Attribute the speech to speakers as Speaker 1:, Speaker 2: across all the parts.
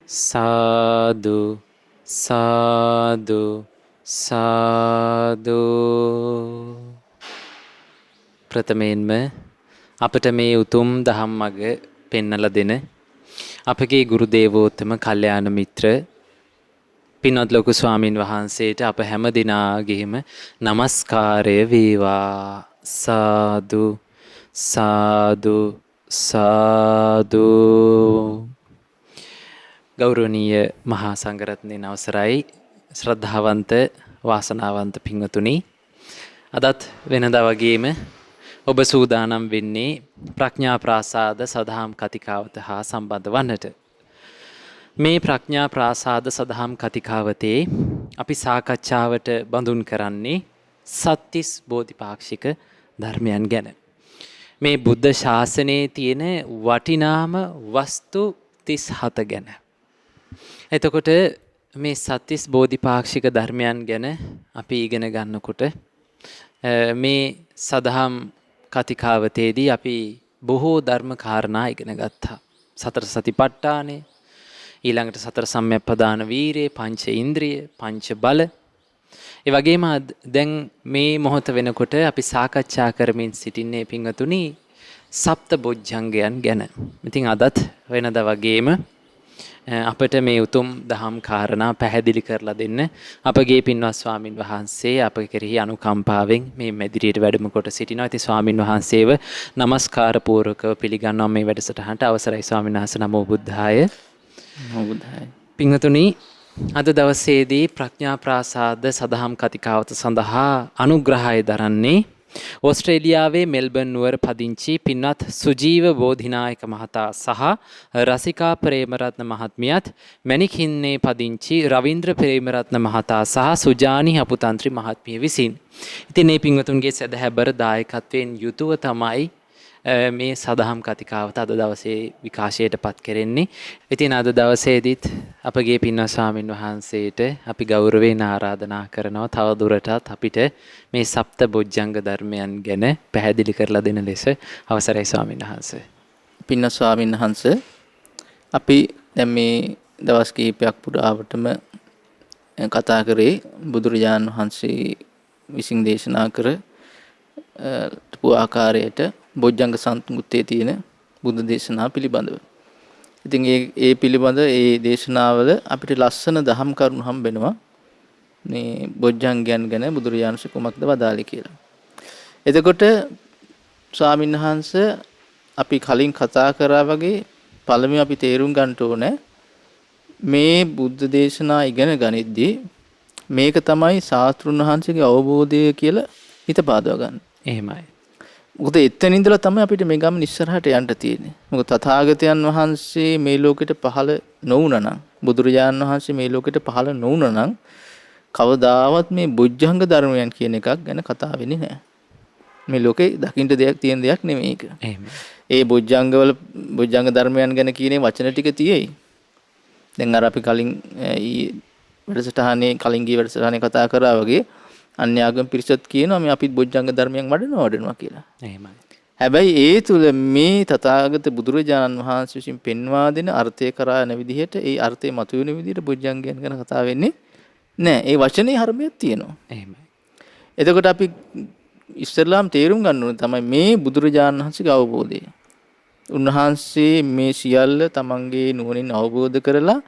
Speaker 1: සාදු සාදු සාදු. ප්‍රථමයෙන්ම අපට මේ උතුම් දහම් මඟ පෙන්වලා දෙන අපගේ ගුරු දේවෝත්තම කල්යාණ මිත්‍ර පින්වත් ලොකු ස්වාමින් වහන්සේට අප හැම දිනාගෙම নমස්කාරය වේවා. සාදු සාදු සාදු. ගෞරවනීය මහා සංඝරත්නයන් අවසරයි, ශ්‍රද්ධාවන්ත වාසනාවන්ත පින්වතුනි, අදත් වෙනදා වගේම ඔබ සූදානම් වෙන්නේ ප්‍රඥා ප්‍රාසාද සදහම් කතිකාවත හා සම්බන්ධ වන්නට. මේ ප්‍රඥා ප්‍රාසාද සදහම් කතිකාවතේ අපි සාකච්ඡාවට බඳුන් කරන්නේ සත්තිස් බෝධිපාක්ෂික ධර්මයන් ගැන. මේ බුද්ධ ශාසනයේ තියෙන වටිනාම වස්තු 37 ගැන. එතකොට මේ සත්තිස් බෝධිපාක්ෂික ධර්මයන් ගැන අපි ඉගෙන ගන්නකොට මේ සදහම් කතිකාවතේදී අපි බොහෝ ධර්ම කාරණා ඉගෙන ගත්තා. සතර සතිපට්ඨානය, ඊළඟට සතර සම්‍යක්පදාන වීරිය, පංච ඉන්ද්‍රිය, පංච බල. ඒ වගේම දැන් මේ මොහොත වෙනකොට අපි සාකච්ඡා කරමින් සිටින්නේ පින්වතුනි සප්ත බොජ්ජංගයන් ගැන. ඉතින් අදත් වෙනදා වගේම අපට මේ උතුම් දහම් කාරණා පැහැදිලි කරලා දෙන්න අපගේ පින්වත් ස්වාමින් වහන්සේ අප කෙරෙහි අනුකම්පාවෙන් මේ මැදිරියට වැඩම කොට සිටිනවා. ඉතින් ස්වාමින් වහන්සේව নমස්කාර පූර්වකව පිළිගන්නවා මේ වැඩසටහනට. අවසරයි ස්වාමීන් වහන්සේ. නමෝ බුද්ධාය.
Speaker 2: නමෝ බුද්ධාය.
Speaker 1: පින්වතුනි, අද දවසේදී ප්‍රඥා ප්‍රාසාද සදහම් කතිකාවත සඳහා අනුග්‍රහය දරන්නේ ඕස්ට්‍රේලියාවේ මෙල්බර්න් නුවර පදිංචි පින්වත් සුජීව බෝධිනායක මහතා සහ රසිකා ප්‍රේමරත්න මහත්මියත්, මැණික්හින්නේ පදිංචි රවීන්ද්‍ර ප්‍රේමරත්න මහතා සහ සුජානි අපුතන්ත්‍රි මහත්මිය විසින්. ඉතින් මේ පින්වතුන්ගේ සදහැබර දායකත්වයෙන් යුතුව තමයි මේ සදහම් කතිකාවත අද දවසේ විකාශයට පත් කෙරෙන්නේ. ඉතින් අද දවසේදීත් අපගේ පින්වත් ස්වාමින් වහන්සේට අපි ගෞරවයෙන් ආරාධනා කරනවා තව දුරටත් අපිට මේ සප්ත බොජ්ජංග ධර්මයන් ගැන පැහැදිලි කරලා දෙන ලෙස. අවසරයි ස්වාමින් වහන්සේ.
Speaker 2: පින්වත් ස්වාමීන් වහන්සේ, අපි දැන් මේ දවස් කිහිපයක් පුරාවටම කතා කරේ බුදුරජාණන් වහන්සේ විසින් දේශනා කර ආකාරයට බොජ්ජංග සංයුත්තේ තියෙන බුද්ධ දේශනා පිළිබඳව. ඉතින් ඒ පිළිබඳ ඒ දේශනාවල අපිට ලස්සන දහම් කරුණු හම්බෙනවා. මේ බොජ්ජංගයන් ගැන බුදුරජාණන් වහන්සේ කුමක්ද වදාළේ කියලා. එතකොට ස්වාමීන් වහන්සේ අපි කලින් කතා කරා වගේ පළමුව අපි තේරුම් ගන්න ඕනේ මේ බුද්ධ දේශනා ඉගෙන ගනිද්දී මේක තමයි ශාස්ත්‍රුන් වහන්සේගේ අවබෝධය කියලා හිත පාදව ගන්න.
Speaker 1: එහෙමයි.
Speaker 2: මොකද එතන ඉඳලා තමයි අපිට මේ ගමන ඉස්සරහට යන්න තියෙන්නේ. මොකද තථාගතයන් වහන්සේ මේ ලෝකෙට පහළ නොවුණා නම්, බුදුරජාණන් වහන්සේ මේ ලෝකෙට පහළ නොවුණා නම් කවදාවත් මේ බොජ්ජංග ධර්මයන් කියන එකක් ගැන කතා වෙන්නේ නැහැ. මේ ලෝකේ දකින්න දෙයක් තියෙන දෙයක් නෙමෙයි ඒක. ඒ බොජ්ජංග ධර්මයන් ගැන කියන වචන ටික තියෙයි. දැන් අර අපි කලින් කලින් ගිය වැඩසටහනේ කතා කරා වගේ අන්‍යාගම පිරිසත් කියනවා මේ අපිත් බොජ්ජංග ධර්මයන් වඩනවා කියලා.
Speaker 1: එහෙමයි.
Speaker 2: හැබැයි ඒ තුල මේ තථාගත බුදුරජාණන් වහන්සේ විසින් පෙන්වා දෙන අර්ථය කරා යන විදිහට ඒ අර්ථය මතුවෙන විදිහට බොජ්ජංගයන් ගැන කතා වෙන්නේ නැහැ. ඒ වචනේ හර්මයක් තියෙනවා.
Speaker 1: එහෙමයි.
Speaker 2: එතකොට අපි ඉස්ලාම් තේරුම් ගන්න ඕනේ තමයි මේ බුදුරජාණන් වහන්සේගේ අවබෝධය. උන්වහන්සේ මේ සියල්ල තමන්ගේ නුවණින් අවබෝධ කරලා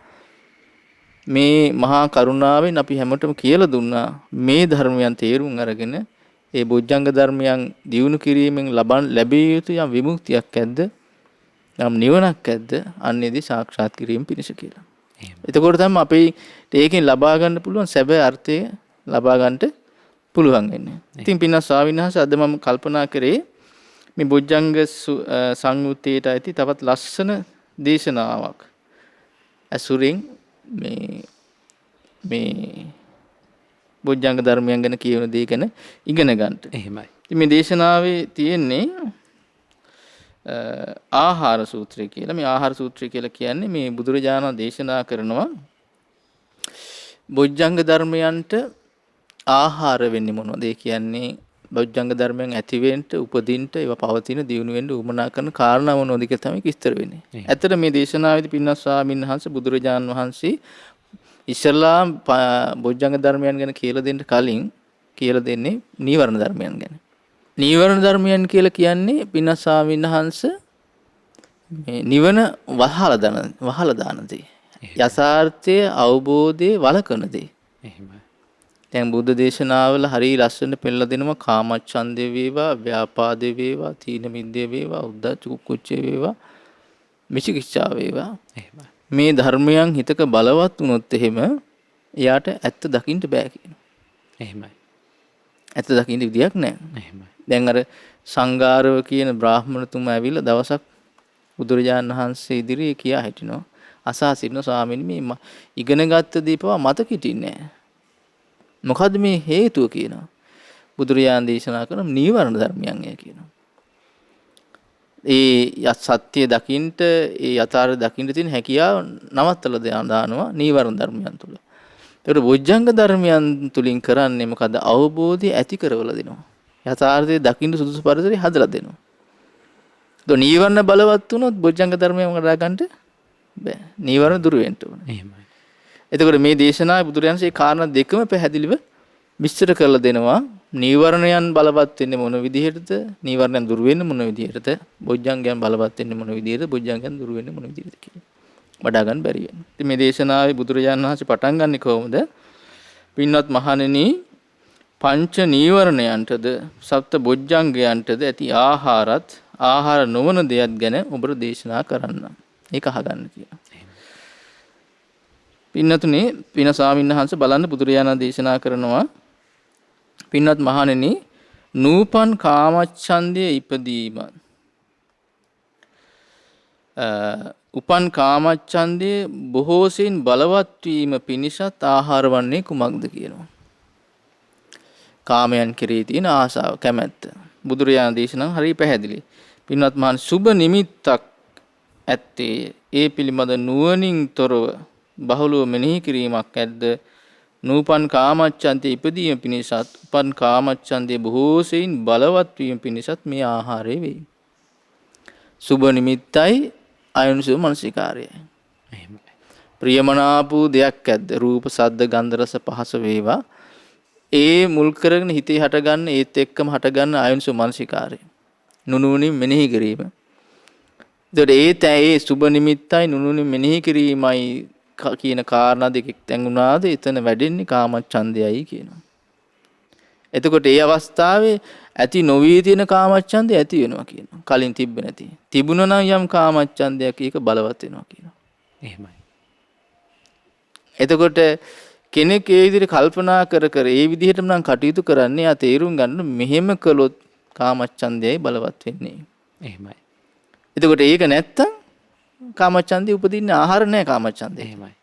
Speaker 2: මේ මහා කරුණාවෙන් අපි හැමෝටම කියලා දුන්නා මේ ධර්මයන් තේරුම් අරගෙන ඒ බොජ්ජංග ධර්මයන් දියුණු කිරීමෙන් ලැබිය යුතු යම් විමුක්තියක් ඇද්ද, යම් නිවනක් ඇද්ද, අන්නේදී සාක්ෂාත් කිරීම පිණිස කියලා. එතකොට තමයි අපි ඒකෙන් ලබා ගන්න පුළුවන් සැබෑ අර්ථය ලබා ගන්නට පුළුවන් වෙන්නේ. ඉතින් පින්වත් ස්වාමීන් වහන්සේ අද මම කල්පනා කරේ මේ බොජ්ජංග සංයුත්තේට ඇති තවත් ලස්සන දේශනාවක් අසුරින් මේ බොජ්ජංග ධර්මයන් ගැන කියන දේ ගැන ඉගෙන ගන්නට.
Speaker 1: එහෙමයි.
Speaker 2: ඉතින් මේ දේශනාවේ තියෙන්නේ ආහාර සූත්‍රය කියලා. මේ ආහාර සූත්‍රය කියලා කියන්නේ මේ බුදුරජාණන් දේශනා කරනවා බොජ්ජංග ධර්මයන්ට ආහාර වෙන්නේ මොනවද? ඒ කියන්නේ බොජ්ජංග ධර්මයන් ඇති වෙන්න, උපදින්න, ඒවා පවතින, දියුණු වෙන්න උමනා කරන කාරණා මොනවද කියලා තමයි විස්තර වෙන්නේ. ඇත්තට මේ දේශනාවේදී පින්වත් ස්වාමීන් වහන්සේ බුදුරජාන් වහන්සේ ඉස්ලාම් බොජ්ජංග ධර්මයන් ගැන කියලා දෙන්න කලින් කියලා දෙන්නේ නීවරණ ධර්මයන් ගැන. නීවරණ ධර්මයන් කියලා කියන්නේ පින්වත් ස්වාමීන් වහන්සේ මේ නිවන වහලා දාන දේ. යථාර්ථයේ අවබෝධයේ වළකන දේ.
Speaker 1: එහෙමයි.
Speaker 2: දැන් බුද්ධ දේශනාවල හරිය ලස්සන පෙන්නලා දෙනවා කාමච්ඡන්දේ වේවා, ව්‍යාපාදේ වේවා, තීන මිද්දේ වේවා, උද්ධච්ච කුච්චේ වේවා, මිචිකිච්ඡා වේවා.
Speaker 1: එහෙමයි.
Speaker 2: මේ ධර්මයන් හිතක බලවත් වුණොත් එහෙම එයාට ඇත්ත දකින්න බෑ කියනවා.
Speaker 1: එහෙමයි.
Speaker 2: ඇත්ත දකින්න විදියක් නැහැ.
Speaker 1: එහෙමයි.
Speaker 2: දැන් අර සංඝාරව කියන බ්‍රාහ්මණතුමා ඇවිල්ලා දවසක් බුදුරජාණන් වහන්සේ ඉදිරියේ කියා හිටිනවා. අසා සිටින ස්වාමීන් මේ ඉගෙන ගත්ත දීපව මතක හිටින්නේ නැහැ. මොකද්ද මේ හේතුව කියනවා. බුදුරජාණන් දේශනා කරන නීවරණ ධර්මයන් ඒ කියනවා. ඒ සත්‍ය දකින්ට ඒ යථාර්ථ දකින්න තියෙන හැකියාව නවත්තලා දානවා නීවරණ ධර්මයන් තුල. ඒකට බොජ්ජංග ධර්මයන් තුලින් කරන්නේ මොකද? අවබෝධය ඇති කරවලා දෙනවා. යථාර්ථය දකින්න සුදුසු පරිසරය හදලා දෙනවා. ඒක නීවරණ බලවත් වුණොත් බොජ්ජංග ධර්මයන් වඩා ගන්නට බෑ. නීවරණ දුරු වෙන්න ඕන.
Speaker 1: එහෙමයි.
Speaker 2: එතකොට මේ දේශනාවේ බුදුරජාණන් මේ කාරණා දෙකම පැහැදිලිව විස්තර කරලා දෙනවා. නීවරණයන් බලවත් වෙන්නේ මොන විදිහටද? නීවරණයන් දුරු වෙන්නේ මොන විදිහටද? බොජ්ජංගයන් බලවත් වෙන්නේ මොන විදිහටද? බොජ්ජංගයන් දුරු වෙන්නේ මොන විදිහටද කියලා. වඩා ගන්න බැරි වෙනවා. ඉතින් මේ දේශනාවේ බුදුරජාණන් වහන්සේ පටන් ගන්නෙ කොහොමද? පින්වත් මහණෙනි, පංච නීවරණයන්ටද සප්ත බොජ්ජංගයන්ටද ඇති ආහාර නොවන දෙයක් ගැන ඔබට දේශනා කරන්න. ඒක අහගන්න කියලා. පින්නතුනේ පින ස්වාමීන් වහන්සේ බලන්න බුදුරජාණන් දේශනා කරනවා පින්වත් මහණෙනි නූපන් කාමච්ඡන්දයේ ඉපදීම උපන් කාමච්ඡන්දයේ බොහෝසෙයින් බලවත් වීම පිණිසත් ආහාර වන්නේ කුමක්ද කියනවා. කාමයන් කෙරෙහි තියෙන ආසාව කැමැත්ත. බුදුරජාණන් දේශනා හරිය පැහැදිලි. පින්වත් මහණෙනි සුබ නිමිත්තක් ඇත්තේ ඒ පිළිබඳ නුවණින් තොරව බහුලව මෙනෙහි කිරීමක් ඇද්ද නූපන් කාමච්ඡන්දයේ ඉපදීම පිණිසත් උපන් කාමච්ඡන්දයේ බොහෝසෙයින් බලවත් වීම පිණිසත් මේ ආහාරය වෙයි. සුබ නිමිත්තයි අයෝනිසෝ මනසිකාරයයි.
Speaker 1: එහෙමයි.
Speaker 2: ප්‍රියමනාප දෙයක් ඇද්ද රූප සද්ද ගන්ධ රස පහස වේවා ඒ මුල් කරගෙන හිතේ හටගන්න ඒත් එක්කම හටගන්න අයෝනිසෝ මනසිකාරය. නුනුවණින් මෙනෙහි කිරීම. ඒතකොට ඒ සුබ නිමිත්තයි නුනුවණින් මෙනෙහි කිරීමයි කියන කාරණා දෙකක් තැඟුණාද එතන වැඩෙන්නේ කාමච්ඡන්දයයි කියනවා. එතකොට ඒ අවස්ථාවේ ඇති නොවී තියෙන කාමච්ඡන්දය ඇති වෙනවා කියනවා. කලින් තිබ්බ නැති. තිබුණා නම් යම් කාමච්ඡන්දයක් ඒක බලවත් වෙනවා කියනවා.
Speaker 1: එහෙමයි.
Speaker 2: එතකොට කෙනෙක් ඒ විදිහට කල්පනා කර ඒ විදිහටම නම් කටයුතු කරන්නේ ආ තේරුම් ගන්න මෙහෙම කළොත් කාමච්ඡන්දයයි බලවත් වෙන්නේ.
Speaker 1: එහෙමයි.
Speaker 2: එතකොට ඒක නැත්තම් කාමච්ඡන්දේ උපදින්න ආහාර නැහැ කාමච්ඡන්දේ.
Speaker 1: එහෙමයි.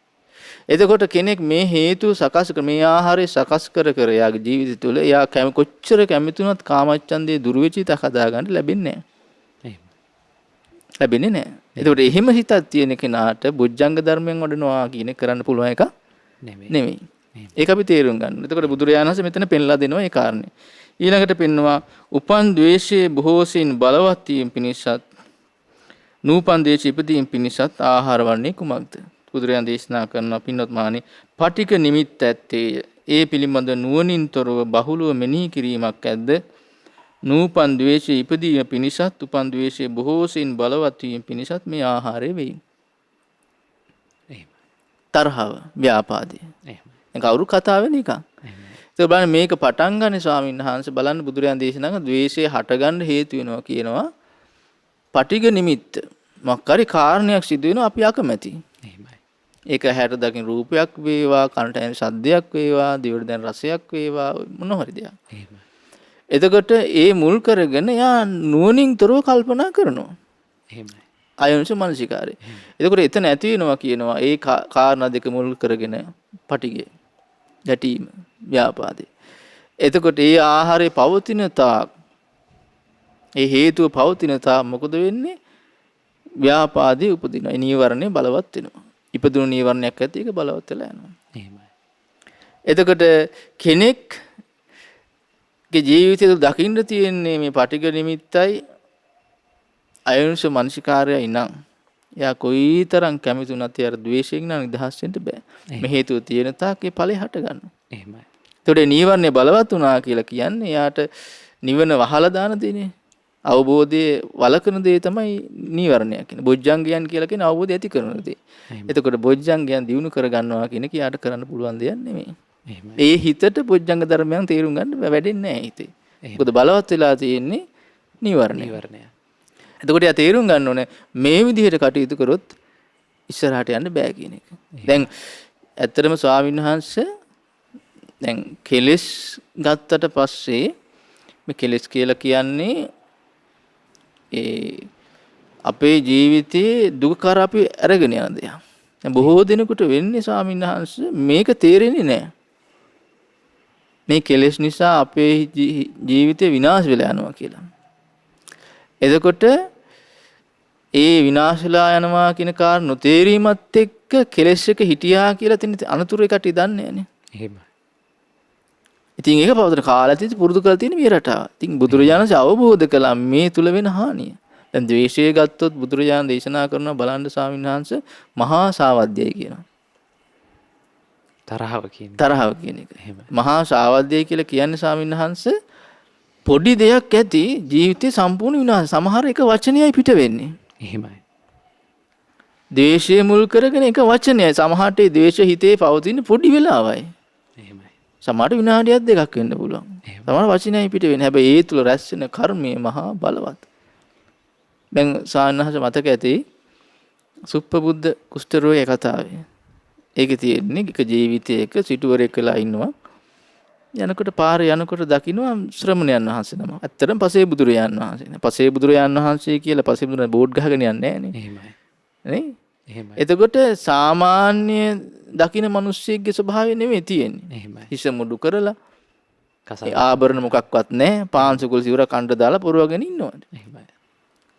Speaker 2: එතකොට කෙනෙක් මේ හේතු සකස් කර මේ ආහාරය සකස් කර එයාගේ ජීවිතය තුළ එයා කොච්චර කැමති වුණත් කාමච්ඡන්දේ දුරු වෙච්ච ඉත හදාගන්න ලැබෙන්නේ නැහැ.
Speaker 1: එහෙමයි.
Speaker 2: ලැබෙන්නේ නැහැ. එතකොට එහෙම හිතක් තියෙන කෙනාට බොජ්ජංග ධර්මයෙන් වඩනවා කියන කරන්න පුළුවන් එක නෙමෙයි. ඒක අපි තේරුම් ගන්න. එතකොට බුදුරජාණන් වහන්සේ මෙතන පෙන්ලා දෙනවා ඒ කාරණේ. ඊළඟට පෙන්නවා උපන් ද්වේෂයේ බොහෝසින් බලවත් වීම පිණිසත් නූපන් ද්වේෂ ඉපදීම පිණිසත් ආහාර වන්නේ කුමක්ද? බුදුරජාණන් දේශනා කරන පින්වත් මහණනි පටික නිමිත්ත ඇත්තේ ඒ පිළිබඳ නුවණින් තොරව බහුලව මෙනෙහි කිරීමක් ඇද්ද නූපන් ද්වේෂයේ ඉපදීම පිණිසත් උපන් ද්වේෂයේ බොහෝසින් බලවත් වීම පිණිසත් මේ ආහාරය වෙයි.
Speaker 1: එහෙමයි.
Speaker 2: තරහව ව්‍යාපාදය.
Speaker 1: එහෙමයි.
Speaker 2: දැන් කවුරු කතා වෙන එක.
Speaker 1: එහෙමයි.
Speaker 2: ඒක බලන්න මේක පටන් ගන්න ස්වාමීන් වහන්සේ බලන්න බුදුරජාණන් දේශනා කරන ද්වේෂය හටගන්න හේතු වෙනවා කියනවා. පටිග නිමිත්ත මොකක් හරි කාරණයක් සිදු වෙනවා අපි අකමැති.
Speaker 1: එහෙමයි.
Speaker 2: ඒක හැට දකින්න රූපයක් වේවා කනට ඇහෙන ශබ්දයක් වේවා දිවට දැනෙන රසයක් වේවා මොන හරි දෙයක්.
Speaker 1: එහෙමයි.
Speaker 2: එතකොට ඒ මුල් කරගෙන යා නුවණින් තොරව කල්පනා කරනවා.
Speaker 1: එහෙමයි.
Speaker 2: අයෝනිසෝ මනසිකාරය. එතකොට එතන ඇති වෙනවා කියනවා ඒ කාරණා දෙක මුල් කරගෙන පටිගය ගැටීම ව්‍යාපාදේ. එතකොට ඒ ආහාරේ පවතින තාක් ඒ හේතුව පවතින තාක් මොකද වෙන්නේ? ව්‍යාපාදේ උපදිනවා. ඒ නීවරණය බලවත් වෙනවා. ඉපදුණු නීවරණයක් ඇති ඒක බලවත් වෙලා යනවා.
Speaker 1: එහෙමයි.
Speaker 2: එතකොට කෙනෙක්ගේ ජීවිතය තුළ දකින්න තියෙන්නේ මේ පටිඝ නිමිත්තයි අයෝනිසෝ මනසිකාරයයි නම් එයා කොයිතරම් කැමති වුණත් ඒ අර ද්වේෂයෙන් නම් නිදහස් වෙන්න බෑ. මේ හේතුව තියෙන තාක් ඒ ඵලෙ හට ගන්නවා.
Speaker 1: එහෙමයි.
Speaker 2: ඒතකොට නීවරණය බලවත් වුණා කියලා කියන්නේ එයාට නිවන වහලා දාන දෙන්නේ. අවබෝධයේ වලකන දේ තමයි නීවරණය කියන්නේ. බොජ්ජංගයන් කියලා කියන අවබෝධය ඇති කරන දේ. එතකොට බොජ්ජංගයන් දිනු කර ගන්නවා කියන එක යාට කරන්න පුළුවන් දෙයක් නෙමෙයි. ඒ හිතට බොජ්ජංග ධර්මයන් තේරුම් ගන්න වැඩෙන්නේ නැහැ හිතේ. මොකද බලවත් වෙලා තියෙන්නේ නීවරණය. එතකොට යා තේරුම් ගන්න ඕනේ මේ විදිහට කටයුතු කරොත් ඉස්සරහට යන්න බෑ කියන එක. දැන් ඇත්තටම ස්වාමීන් වහන්සේ දැන් කෙලස් ගත්තට පස්සේ මේ කෙලස් කියලා කියන්නේ අපේ ජීවිතයේ දුක කර අපි අරගෙන යන දෙයක්. දැන් බොහෝ දිනකට වෙන්නේ ස්වාමීන් වහන්සේ මේක තේරෙන්නේ නැහැ. මේ කෙලෙස් නිසා අපේ ජීවිතේ විනාශ වෙලා යනවා කියලා. එතකොට ඒ විනාශ වෙලා යනවා කියන කාරණු තේරීමත් එක්ක කෙලෙස් එක හිටියා කියලා තියෙන අනතුරු එකට දන්නේ නැහනේ.
Speaker 1: එහෙමයි.
Speaker 2: ඉතින් ඒක පවතන කාලෙත් පුරුදු කරලා තියෙන මේ රටාව. ඉතින් බුදුරජාණන් අවබෝධ කළා මේ තුල වෙන හානිය. දැන් ද්වේෂය ගත්තොත් බුදුරජාණන් දේශනා කරන බලන්න ස්වාමීන් වහන්සේ මහා සාවද්‍යය කියනවා. තරහව කියන එක. මහා සාවද්‍යය කියලා කියන්නේ ස්වාමීන් වහන්සේ පොඩි දෙයක් ඇති ජීවිතේ සම්පූර්ණ විනාශ. සමහර එක වචනයයි පිට වෙන්නේ.
Speaker 1: එහෙමයි.
Speaker 2: ද්වේෂය මුල් කරගෙන එක වචනයයි. සමහරට ඒ ද්වේෂ හිතේ පවතින පොඩි වෙලාවයි.
Speaker 1: එහෙමයි.
Speaker 2: සමහරට විනාඩියක් දෙකක් වෙන්න පුළුවන්. සමහර වචනයයි පිට වෙන්නේ. හැබැයි ඒ තුල රැස් වෙන කර්මය මහා බලවත්. දැන් සාන්නහස මතක ඇති සුප්පබුද්ධ කුෂ්ඨ රෝගයේ කතාවේ. ඒකේ තියෙන්නේ එක ජීවිතයක සිටුවරෙක් වෙලා ඉන්නවා. යනකොට පාරේ යනකොට දකින්නවා ශ්‍රමණයන් වහන්සේ නම. ඇත්තටම පසේ බුදුරජාණන් වහන්සේ. පසේ බුදුරජාණන් වහන්සේ කියලා පසේ බුදුරජාණන් බෝඩ් ගහගෙන යන්නේ නැහැ නේ.
Speaker 1: එහෙමයි.
Speaker 2: නේ? එහෙමයි. එතකොට සාමාන්‍ය දකින්න මිනිස්සෙක්ගේ ස්වභාවය නෙමෙයි තියෙන්නේ.
Speaker 1: එහෙමයි.
Speaker 2: හිස මුඩු කරලා ආභරණ මොකක්වත් නැහැ. පාන්සුකුල් සිවුර කණ්ඩ දාලා පොරවගෙන ඉන්නවා.
Speaker 1: එහෙමයි.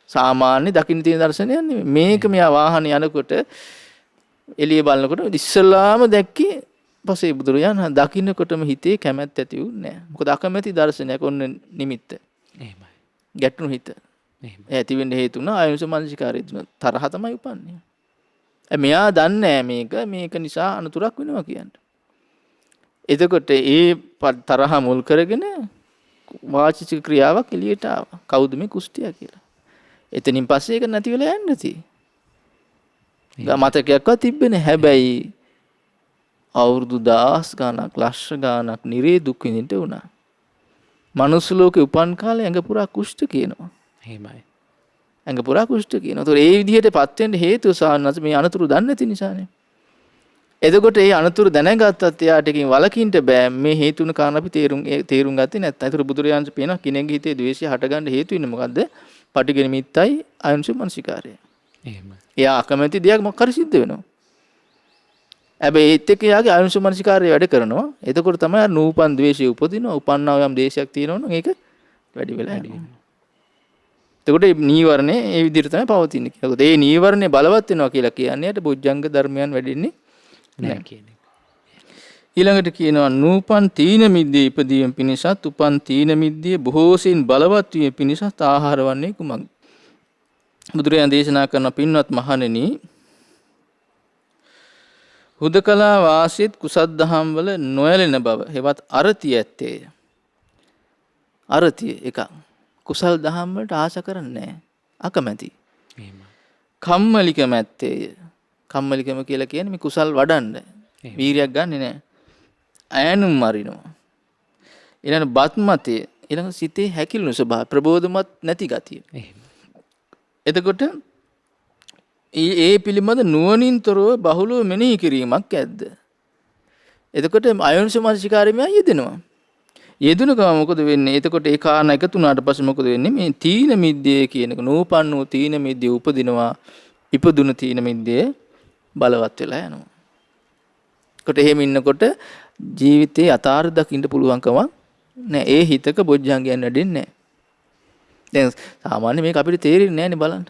Speaker 2: සාමාන්‍ය දකින්න තියෙන දර්ශනයක් නෙමෙයි. මේක මෙයා වාහනේ යනකොට එළිය බලනකොට ඉස්සලාම දැක්කේ පසේ බුදුරජාණන් දකින්නකොටම හිතේ කැමැත්ත ඇති වුණේ නැහැ. මොකද අකමැති දර්ශනයක් ඔන්න නිමිත්ත.
Speaker 1: එහෙමයි.
Speaker 2: ගැටුණු හිත. එහෙමයි. ඇති වෙන්න හේතු වුණා ආයුෂ මනසිකාරය තුන තරහ තමයි උපන්නේ. මෙයා දන්නේ මේක නිසා අනතුරක් වෙනවා කියන්නේ. එතකොට ඒ තරහ මුල් කරගෙන වාචික ක්‍රියාවක් එළියට ආවා. කවුද මේ කුෂ්ඨියා කියලා. එතනින් පස්සේ ඒක නැති වෙලා යන්නේ නැති. මතකයක්වත් තිබ්බේ නැහැ. හැබැයි අවුරුදු 10 ගාණක් ලක්ෂ ගාණක් නිරේ දුක් විඳින්න වුණා. මනුස්ස ලෝකේ උපන් කාලේ ඇඟ පුරා කුෂ්ඨ කියනවා.
Speaker 1: එහෙමයි.
Speaker 2: ඇඟ පුරා කුෂ්ඨ කියනවා. ඒතකොට ඒ විදිහටපත් වෙන්න හේතුව සාහනස මේ අනතුරු දන්නේ නැති නිසානේ. එතකොට ඒ අනතුරු දැනගත්තත් එයාට එකකින් වලකින්න බෑ. මේ හේතුන කාරණා අපි තේරුම් ගත්තේ නැත්නම්. ඒතර බුදුරජාණන් පේනවා කෙනෙක්ගේ හිතේ ද්වේෂය හටගන්න හේතු වෙන්නේ මොකද්ද? පටිඝ නිමිත්තයි අයෝනිසෝ මනසිකාරය.
Speaker 1: එහෙමයි.
Speaker 2: එයා අකමැති දෙයක් මොකක් හරි සිද්ධ වෙනවා. හැබැයි ඒත් එක්ක යාගේ අයෝනිසෝ මනසිකාරය වැඩ කරනවා. එතකොට තමයි අර නූපන් ද්වේෂය උපදිනවා. උපන්නා යම් දේශයක් තියෙනවනම් ඒක වැඩි වෙලා යනවා. එතකොට මේ නීවරණේ ඒ විදිහට තමයි පවතින්නේ කියලා. ඒකත් ඒ නීවරණේ බලවත් වෙනවා කියලා කියන්නේ යට බොජ්ජංග ධර්මයන් වැඩින්නේ නැහැ කියන එක. ඊළඟට කියනවා නූපන් තීන මිද්දේ ඉපදීම පිණිසත් උපන් තීන මිද්දේ බොහෝසින් බලවත් වීම පිණිසත් ආහාර වන්නේ කුමක්ද? බුදුරජාණන් දේශනා කරන පින්වත් මහණෙනි හුදකලා වාසීත් කුසද්දහම් වල නොයැලෙන බව හෙවත් අරතිය ඇත්තේය. අරතිය එක කුසල් දහම් වලට ආශ කරන්නේ නැහැ. අකමැති.
Speaker 1: එහෙමයි.
Speaker 2: කම්මැලිකම ඇත්තේය. කම්මැලිකම කියලා කියන්නේ මේ කුසල් වඩන්න. වීරියක් ගන්නෙ නැහැ. ඈනුම් මරිනවා. ඊළඟ බත්මතේ ඊළඟ සිතේ හැකිලුණු ස්වභාව ප්‍රබෝධමත් නැති ගතිය.
Speaker 1: එහෙමයි.
Speaker 2: එතකොට ඒ පිළිබඳ නුවණින්තරව බහුලව මෙනෙහි කිරීමක් ඇද්ද? එතකොට අයෝනිසෝ මනසිකාරයම යෙදෙනවා. යෙදුන ගම මොකද වෙන්නේ? එතකොට ඒ කාරණා එකතු වුණාට පස්සේ මොකද වෙන්නේ? මේ තීන මිද්දේ කියන එක නූපන්නෝ තීන මිද්දේ උපදිනවා. ඉපදුන තීන මිද්දේ බලවත් වෙලා යනවා. කොට එහෙම ඉන්නකොට ජීවිතේ අතාර දකින්න පුළුවන්කම නෑ. ඒ හිතක බොජ්ජංගයන් වැඩෙන්නේ නෑ. දැන් සාමාන්‍ය මේක අපිට තේරෙන්නේ නෑනේ බලන්න.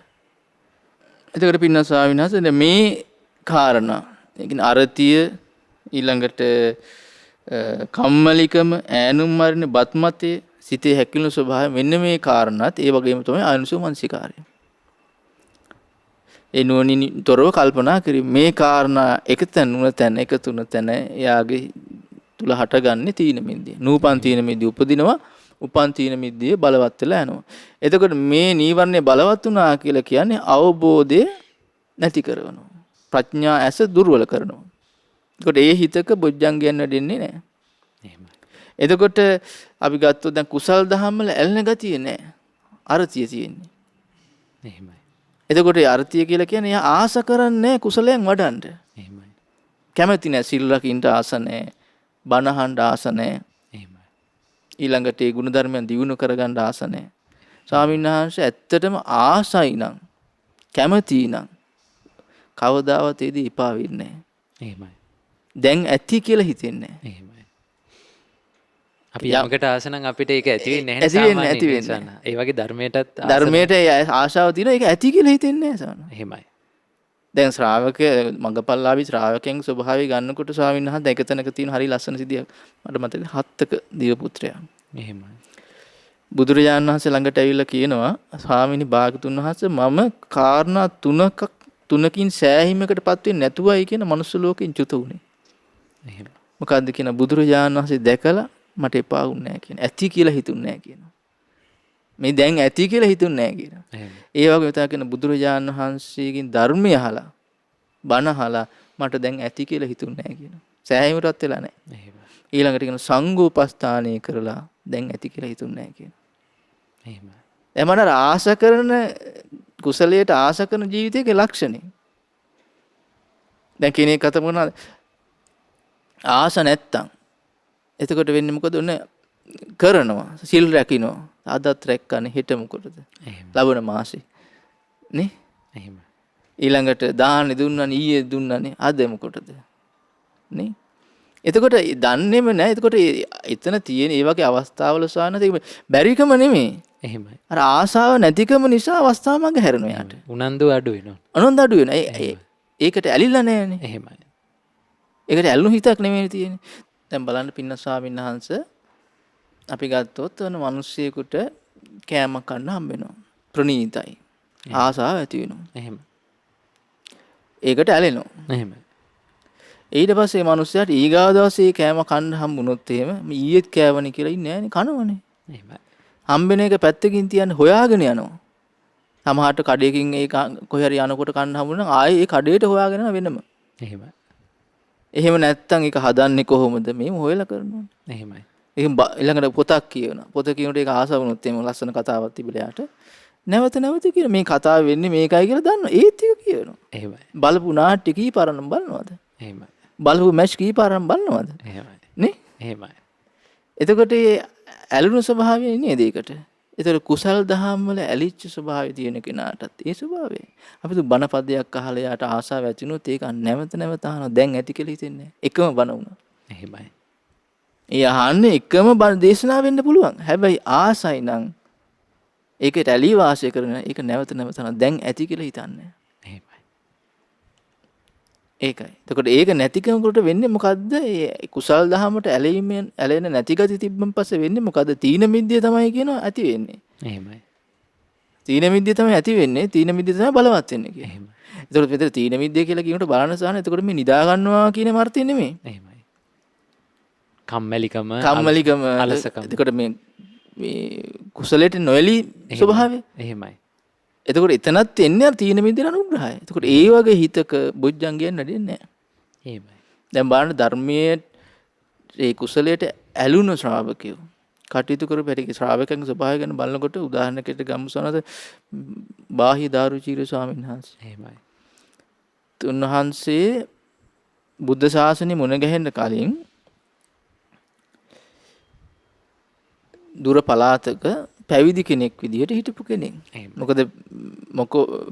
Speaker 2: එතකොට පින්න ස්වාමීන් වහන්සේ මේ කාරණා ඒ කියන්නේ අරතිය ඊළඟට කම්මැලිකම ඈනුම් මරින බත්මතේ සිතේ හැකිලුණු ස්වභාවය මෙන්න මේ කාරණාත් ඒ වගේම තමයි ආයුෂ මනසිකාරය. ඒ නුවණින් තොරව කල්පනා කිරීම මේ කාරණා එකතැන් නුන තැන එකතුන තැන එයාගේ තුල හටගන්නේ තීන මිද්දේ. නූපන් තීන මිද්දේ උපදිනවා. උපන් තීන මිද්දේ බලවත් වෙලා යනවා. එතකොට මේ නීවරණය බලවත් වුණා කියලා කියන්නේ අවබෝධය නැති කරනවා. ප්‍රඥා ඇස දුර්වල කරනවා. එතකොට ඒ හිතක බොජ්ජංගයන් වැඩෙන්නේ නැහැ.
Speaker 1: එහෙමයි.
Speaker 2: එතකොට අපි ගත්තොත් දැන් කුසල් දහම් වල ඇලෙන ගතිය නැහැ. අරතිය තියෙන්නේ.
Speaker 1: එහෙමයි.
Speaker 2: එතකොට ඒ අරතිය කියලා කියන්නේ එයා ආස කරන්නේ කුසලයෙන් වඩන්න.
Speaker 1: එහෙමයි.
Speaker 2: කැමති නැහැ සිල් රකින්න ආස නැහැ. බණ අහන්න ආස නැහැ.
Speaker 1: එහෙමයි.
Speaker 2: ඊළඟට ඒ ගුණ ධර්මයන් දියුණු කරගන්න ආස නැහැ. ස්වාමීන් වහන්සේ ඇත්තටම ආසයි නම් කැමති නම් කවදාවත් ඒදී ඉපා වෙන්නේ නැහැ.
Speaker 1: එහෙමයි.
Speaker 2: දැන් ඇති කියලා හිතෙන්නේ නැහැ.
Speaker 1: එහෙමයි. අපි යමකට ආස නම් අපිට ඒක ඇති වෙන්නේ නැහැ.
Speaker 2: ඇති වෙන්නේ ඇති වෙන්නේ.
Speaker 1: ඒ වගේ ධර්මයටත්
Speaker 2: ධර්මයට ආශාව තියෙනවා ඒක ඇති කියලා හිතෙන්නේ නැහැ සවන.
Speaker 1: එහෙමයි.
Speaker 2: දැන් ශ්‍රාවක මඟපල්ලාභී ශ්‍රාවකයන් ස්වභාවය ගන්නකොට ස්වාමීන් වහන්සේ එක තැනක තියෙන හරි ලස්සන සිද්ධියක් මට මතකයි. හත්තක දිව පුත්‍රයා.
Speaker 1: එහෙමයි.
Speaker 2: බුදුරජාණන් වහන්සේ ළඟට ඇවිල්ලා කියනවා ස්වාමීනි භාගතුන් වහන්සේ මම කාරණා තුනකින් සෑහීමකටපත් වෙන්නේ නැතුවයි කියන මනුස්ස ලෝකෙන් චුත උනේ.
Speaker 1: එහෙමයි.
Speaker 2: මොකද්ද කියන බුදුරජාණන් වහන්සේ දැකලා මට එපා වුන්නේ නැහැ කියන. ඇති කියලා හිතුන්නේ නැහැ කියනවා. මේ දැන් ඇති කියලා හිතුන්නේ නැහැ කියනවා. ඒ වගේ තමයි කියන බුදුරජාණන් වහන්සේගෙන් ධර්මය අහලා බණ අහලා මට දැන් ඇති කියලා හිතුන්නේ නැහැ කියනවා. සෑහීමටවත් වෙලා නැහැ.
Speaker 1: එහෙමයි.
Speaker 2: ඊළඟට කියන සංඝෝපස්ථානය කරලා දැන් ඇති කියලා හිතුන්නේ නැහැ කියනවා.
Speaker 1: එහෙමයි.
Speaker 2: එමණර ආස කරන කුසලයට ආස කරන ජීවිතයේ ලක්ෂණේ. දැන් කෙනෙක් අත මොනවාද? ආස නැත්තම් එතකොට වෙන්නේ මොකද? ඔන්න කරනවා සිල් රැකිනවා. අදත් රැක්කනේ හෙට මොකටද?
Speaker 1: එහෙමයි.
Speaker 2: ලබන මාසේ. නේ?
Speaker 1: එහෙමයි.
Speaker 2: ඊළඟට දාහනේ දුන්නානේ ඊයේ දුන්නානේ අද මොකටද? නේ? එතකොට දන්නේම නැහැ. එතකොට එතන තියෙන මේ වගේ අවස්ථාවල සානද බැරිකම නෙමෙයි.
Speaker 1: එහෙමයි.
Speaker 2: අර ආසාව නැතිකම නිසා අවස්ථාව මඟ හැරෙනවා යාට.
Speaker 1: උනන්දු අඩු වෙනවා.
Speaker 2: අනොන්ද අඩු වෙනවා. ඒකට ඇලිලා නැහැනේ.
Speaker 1: එහෙමයි.
Speaker 2: ඒකට ඇල්ලුණු හිතක් නෙමෙයි තියෙන්නේ. දැන් බලන්න පින්න ස්වාමීන් වහන්සේ අපි ගත්තොත් ඔන්න මිනිස්සෙකුට කෑම කන්න හම්බ වෙනවා. ප්‍රණීතයි. ආසාව ඇති වෙනවා.
Speaker 1: එහෙමයි.
Speaker 2: ඒකට ඇලෙනවා.
Speaker 1: එහෙමයි.
Speaker 2: ඊට පස්සේ මිනිස්සයාට ඊගාව දවසේ කෑම කන්න හම්බුනොත් එහෙම ඊයේත් කෑවනේ කියලා ඉන්නේ නැහනේ කනවනේ.
Speaker 1: එහෙමයි.
Speaker 2: හම්බෙන එක පැත්තකින් තියන්න හොයාගෙන යනවා. සමහරට කඩේකින් ඒ කොහේ හරි යනකොට කන්න හම්බුනනම් ආයේ ඒ කඩේට හොයාගෙන යන වෙනම.
Speaker 1: එහෙමයි.
Speaker 2: එහෙම නැත්තම් ඒක හදන්නේ කොහොමද? මේව හොයලා කරනවා.
Speaker 1: එහෙමයි.
Speaker 2: ඒක ඊළඟට පොතක් කියවනවා. පොත කියනකොට ඒක ආස වුණොත් එහෙම ලස්සන කතාවක් තිබිලා යට. නැවත කියන මේ කතාව වෙන්නේ මේකයි කියලා දන්නවා. ඒත් ඒක කියනවා.
Speaker 1: එහෙමයි.
Speaker 2: බලපු නාට්‍ය කීපාරක් බලනවද?
Speaker 1: එහෙමයි.
Speaker 2: බලපු මැච් කීපාරක් බලනවද?
Speaker 1: එහෙමයි.
Speaker 2: නේ?
Speaker 1: එහෙමයි.
Speaker 2: එතකොට ඒ ඇලුණු ස්වභාවය නේද ඒකට? ඒතර කුසල් දහම් වල ඇලිච්ච ස්වභාවය තියෙන කෙනාටත් ඒ ස්වභාවය. අපි බණ පදයක් අහලා යාට ආසාව ඇති වුණොත් ඒක නැවත අහනවා. දැන් ඇති කියලා හිතෙන්නේ එකම බණ වුණා.
Speaker 1: එහෙමයි.
Speaker 2: ඒ අහන්නේ එකම බණ දේශනා වෙන්න පුළුවන්. හැබැයි ආසයි නම් ඒකට ඇලී වාසය කරන ඒක නැවත දැන් ඇති කියලා හිතන්නේ.
Speaker 1: එහෙමයි.
Speaker 2: ඒකයි. එතකොට ඒක නැතිකමකට වෙන්නේ මොකද්ද? ඒ කුසල් දහමට ඇලීමෙන් ඇලෙන නැති ගති තිබ්බන් පස්සේ වෙන්නේ මොකද්ද? තීන මිද්දේ තමයි කියනවා ඇති වෙන්නේ.
Speaker 1: එහෙමයි.
Speaker 2: තීන මිද්දේ තමයි ඇති වෙන්නේ. තීන මිද්දේ තමයි බලවත් වෙන්නේ කියන්නේ.
Speaker 1: එහෙමයි.
Speaker 2: එතකොට මෙතන තීන මිද්දේ කියලා කියනකොට බලන්න සාන. එතකොට මේ නිදා ගන්නවා කියන මාර්ථය නෙමෙයි.
Speaker 1: එහෙමයි. කම්මැලිකම අලසකම.
Speaker 2: එතකොට මේ කුසලයට නොඇලී ස්වභාවය.
Speaker 1: එහෙමයි.
Speaker 2: එතකොට එතනත් එන්නේ තීන මිද්දේ අනුග්‍රහය. එතකොට ඒ වගේ හිතක බොජ්ජංගයන් නැදෙන්නේ නැහැ.
Speaker 1: එහෙමයි.
Speaker 2: දැන් බලන්න ධර්මයේ ඒ කුසලයට ඇලුණු ශ්‍රාවකයෝ කටයුතු කරපු හැටි ශ්‍රාවකයන්ගේ ස්වභාවය ගැන බලනකොට උදාහරණයකට ගමු සනද බාහ්‍ය දාරුචීර ස්වාමීන් වහන්සේ.
Speaker 1: එහෙමයි.
Speaker 2: උන්වහන්සේ බුද්ධ ශාසනය මුණ ගැහෙන්න කලින් දුර පළාතක පැවිදි කෙනෙක් විදිහට හිටපු කෙනෙක්. මොකද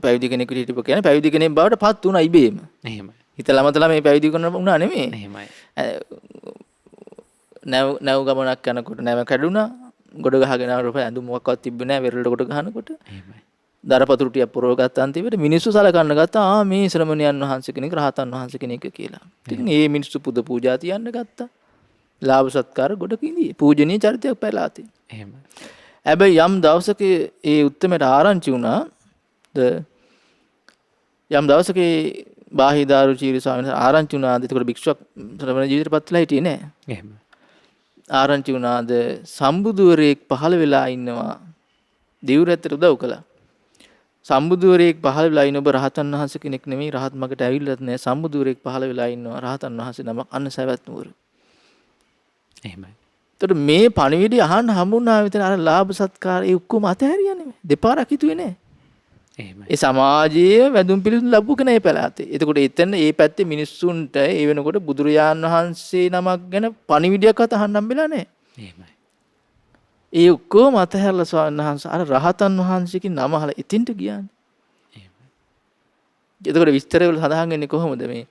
Speaker 2: පැවිදි කෙනෙක් විදිහට හිටපු කියන්නේ පැවිදි කෙනෙක් බවට පත් වුණා ඉබේම.
Speaker 1: එහෙමයි.
Speaker 2: හිතලමතලා මේ පැවිදි කරන වුණා නෙමෙයි.
Speaker 1: එහෙමයි.
Speaker 2: නැව් ගමනක් යනකොට නැව කැඩුනා. ගොඩ ගහගෙන ආවොත් ඇඳුම් මොකක්වත් තිබ්බේ නැහැ වෙරළට කොට ගහනකොට.
Speaker 1: එහෙමයි.
Speaker 2: දරපතුරු ටික පුරව ගත්ත අන්තිමට මිනිස්සු සලකන්න ගත්තා මේ ශ්‍රමණයන් වහන්සේ කෙනෙක් රහතන් වහන්සේ කෙනෙක් කියලා. ඉතින් මේ මිනිස්සු පුද පූජා තියන්න ගත්තා. ලාභ සත්කාර ගොඩක ඉඳී පූජනීය චරිතයක් පැලාතේ.
Speaker 1: එහෙමයි.
Speaker 2: හැබැයි යම් දවසක ඒ උත්තරමට ආරංචි වුණාද යම් දවසක බාහිදාරුචීරි ස්වාමීන් වහන්සේ ආරංචි වුණාද එතකොට භික්ෂුවක් ශ්‍රමණ ජීවිතේ පත් වෙලා හිටියේ නෑ.
Speaker 1: එහෙමයි.
Speaker 2: ආරංචි වුණාද සම්බුදුවරයෙක් පහළ වෙලා ඉන්නවා දිවුරැත්තට උදව් කළා. සම්බුදුවරයෙක් පහළ වෙලා ඉන්න ඔබ රහතන් වහන්සේ කෙනෙක් නෙමෙයි රහත් මගට ඇවිල්ලත් නෑ සම්බුදුවරයෙක් පහළ වෙලා ඉන්නවා රහතන් වහන්සේ නමක් අන්න සවැත් නුවර.
Speaker 1: එහෙමයි.
Speaker 2: එතකොට මේ පණිවිඩය අහන්න හම්බුණා විතර අර ලාභ සත්කාර ඒ ඔක්කොම අතහැරියා නෙමෙයි. දෙපාරක් හිතුවේ නෑ.
Speaker 1: එහෙමයි.
Speaker 2: ඒ සමාජයේ වැඳුම් පිළිතුරු ලැබු කෙනා ඒ පළාතේ. එතකොට එතන ඒ පැත්තේ මිනිස්සුන්ට ඒ වෙනකොට බුදුරජාන් වහන්සේ නමක් ගැන පණිවිඩයක්වත් අහන්න හම්බෙලා නැහැ.
Speaker 1: එහෙමයි.
Speaker 2: ඒ ඔක්කොම අතහැරලා ස්වාමීන් වහන්සේ අර රහතන් වහන්සේගේ නම අහලා එතින්ට ගියානේ.
Speaker 1: එහෙමයි.
Speaker 2: එතකොට විස්තර වල සඳහන් වෙන්නේ කොහොමද මේ?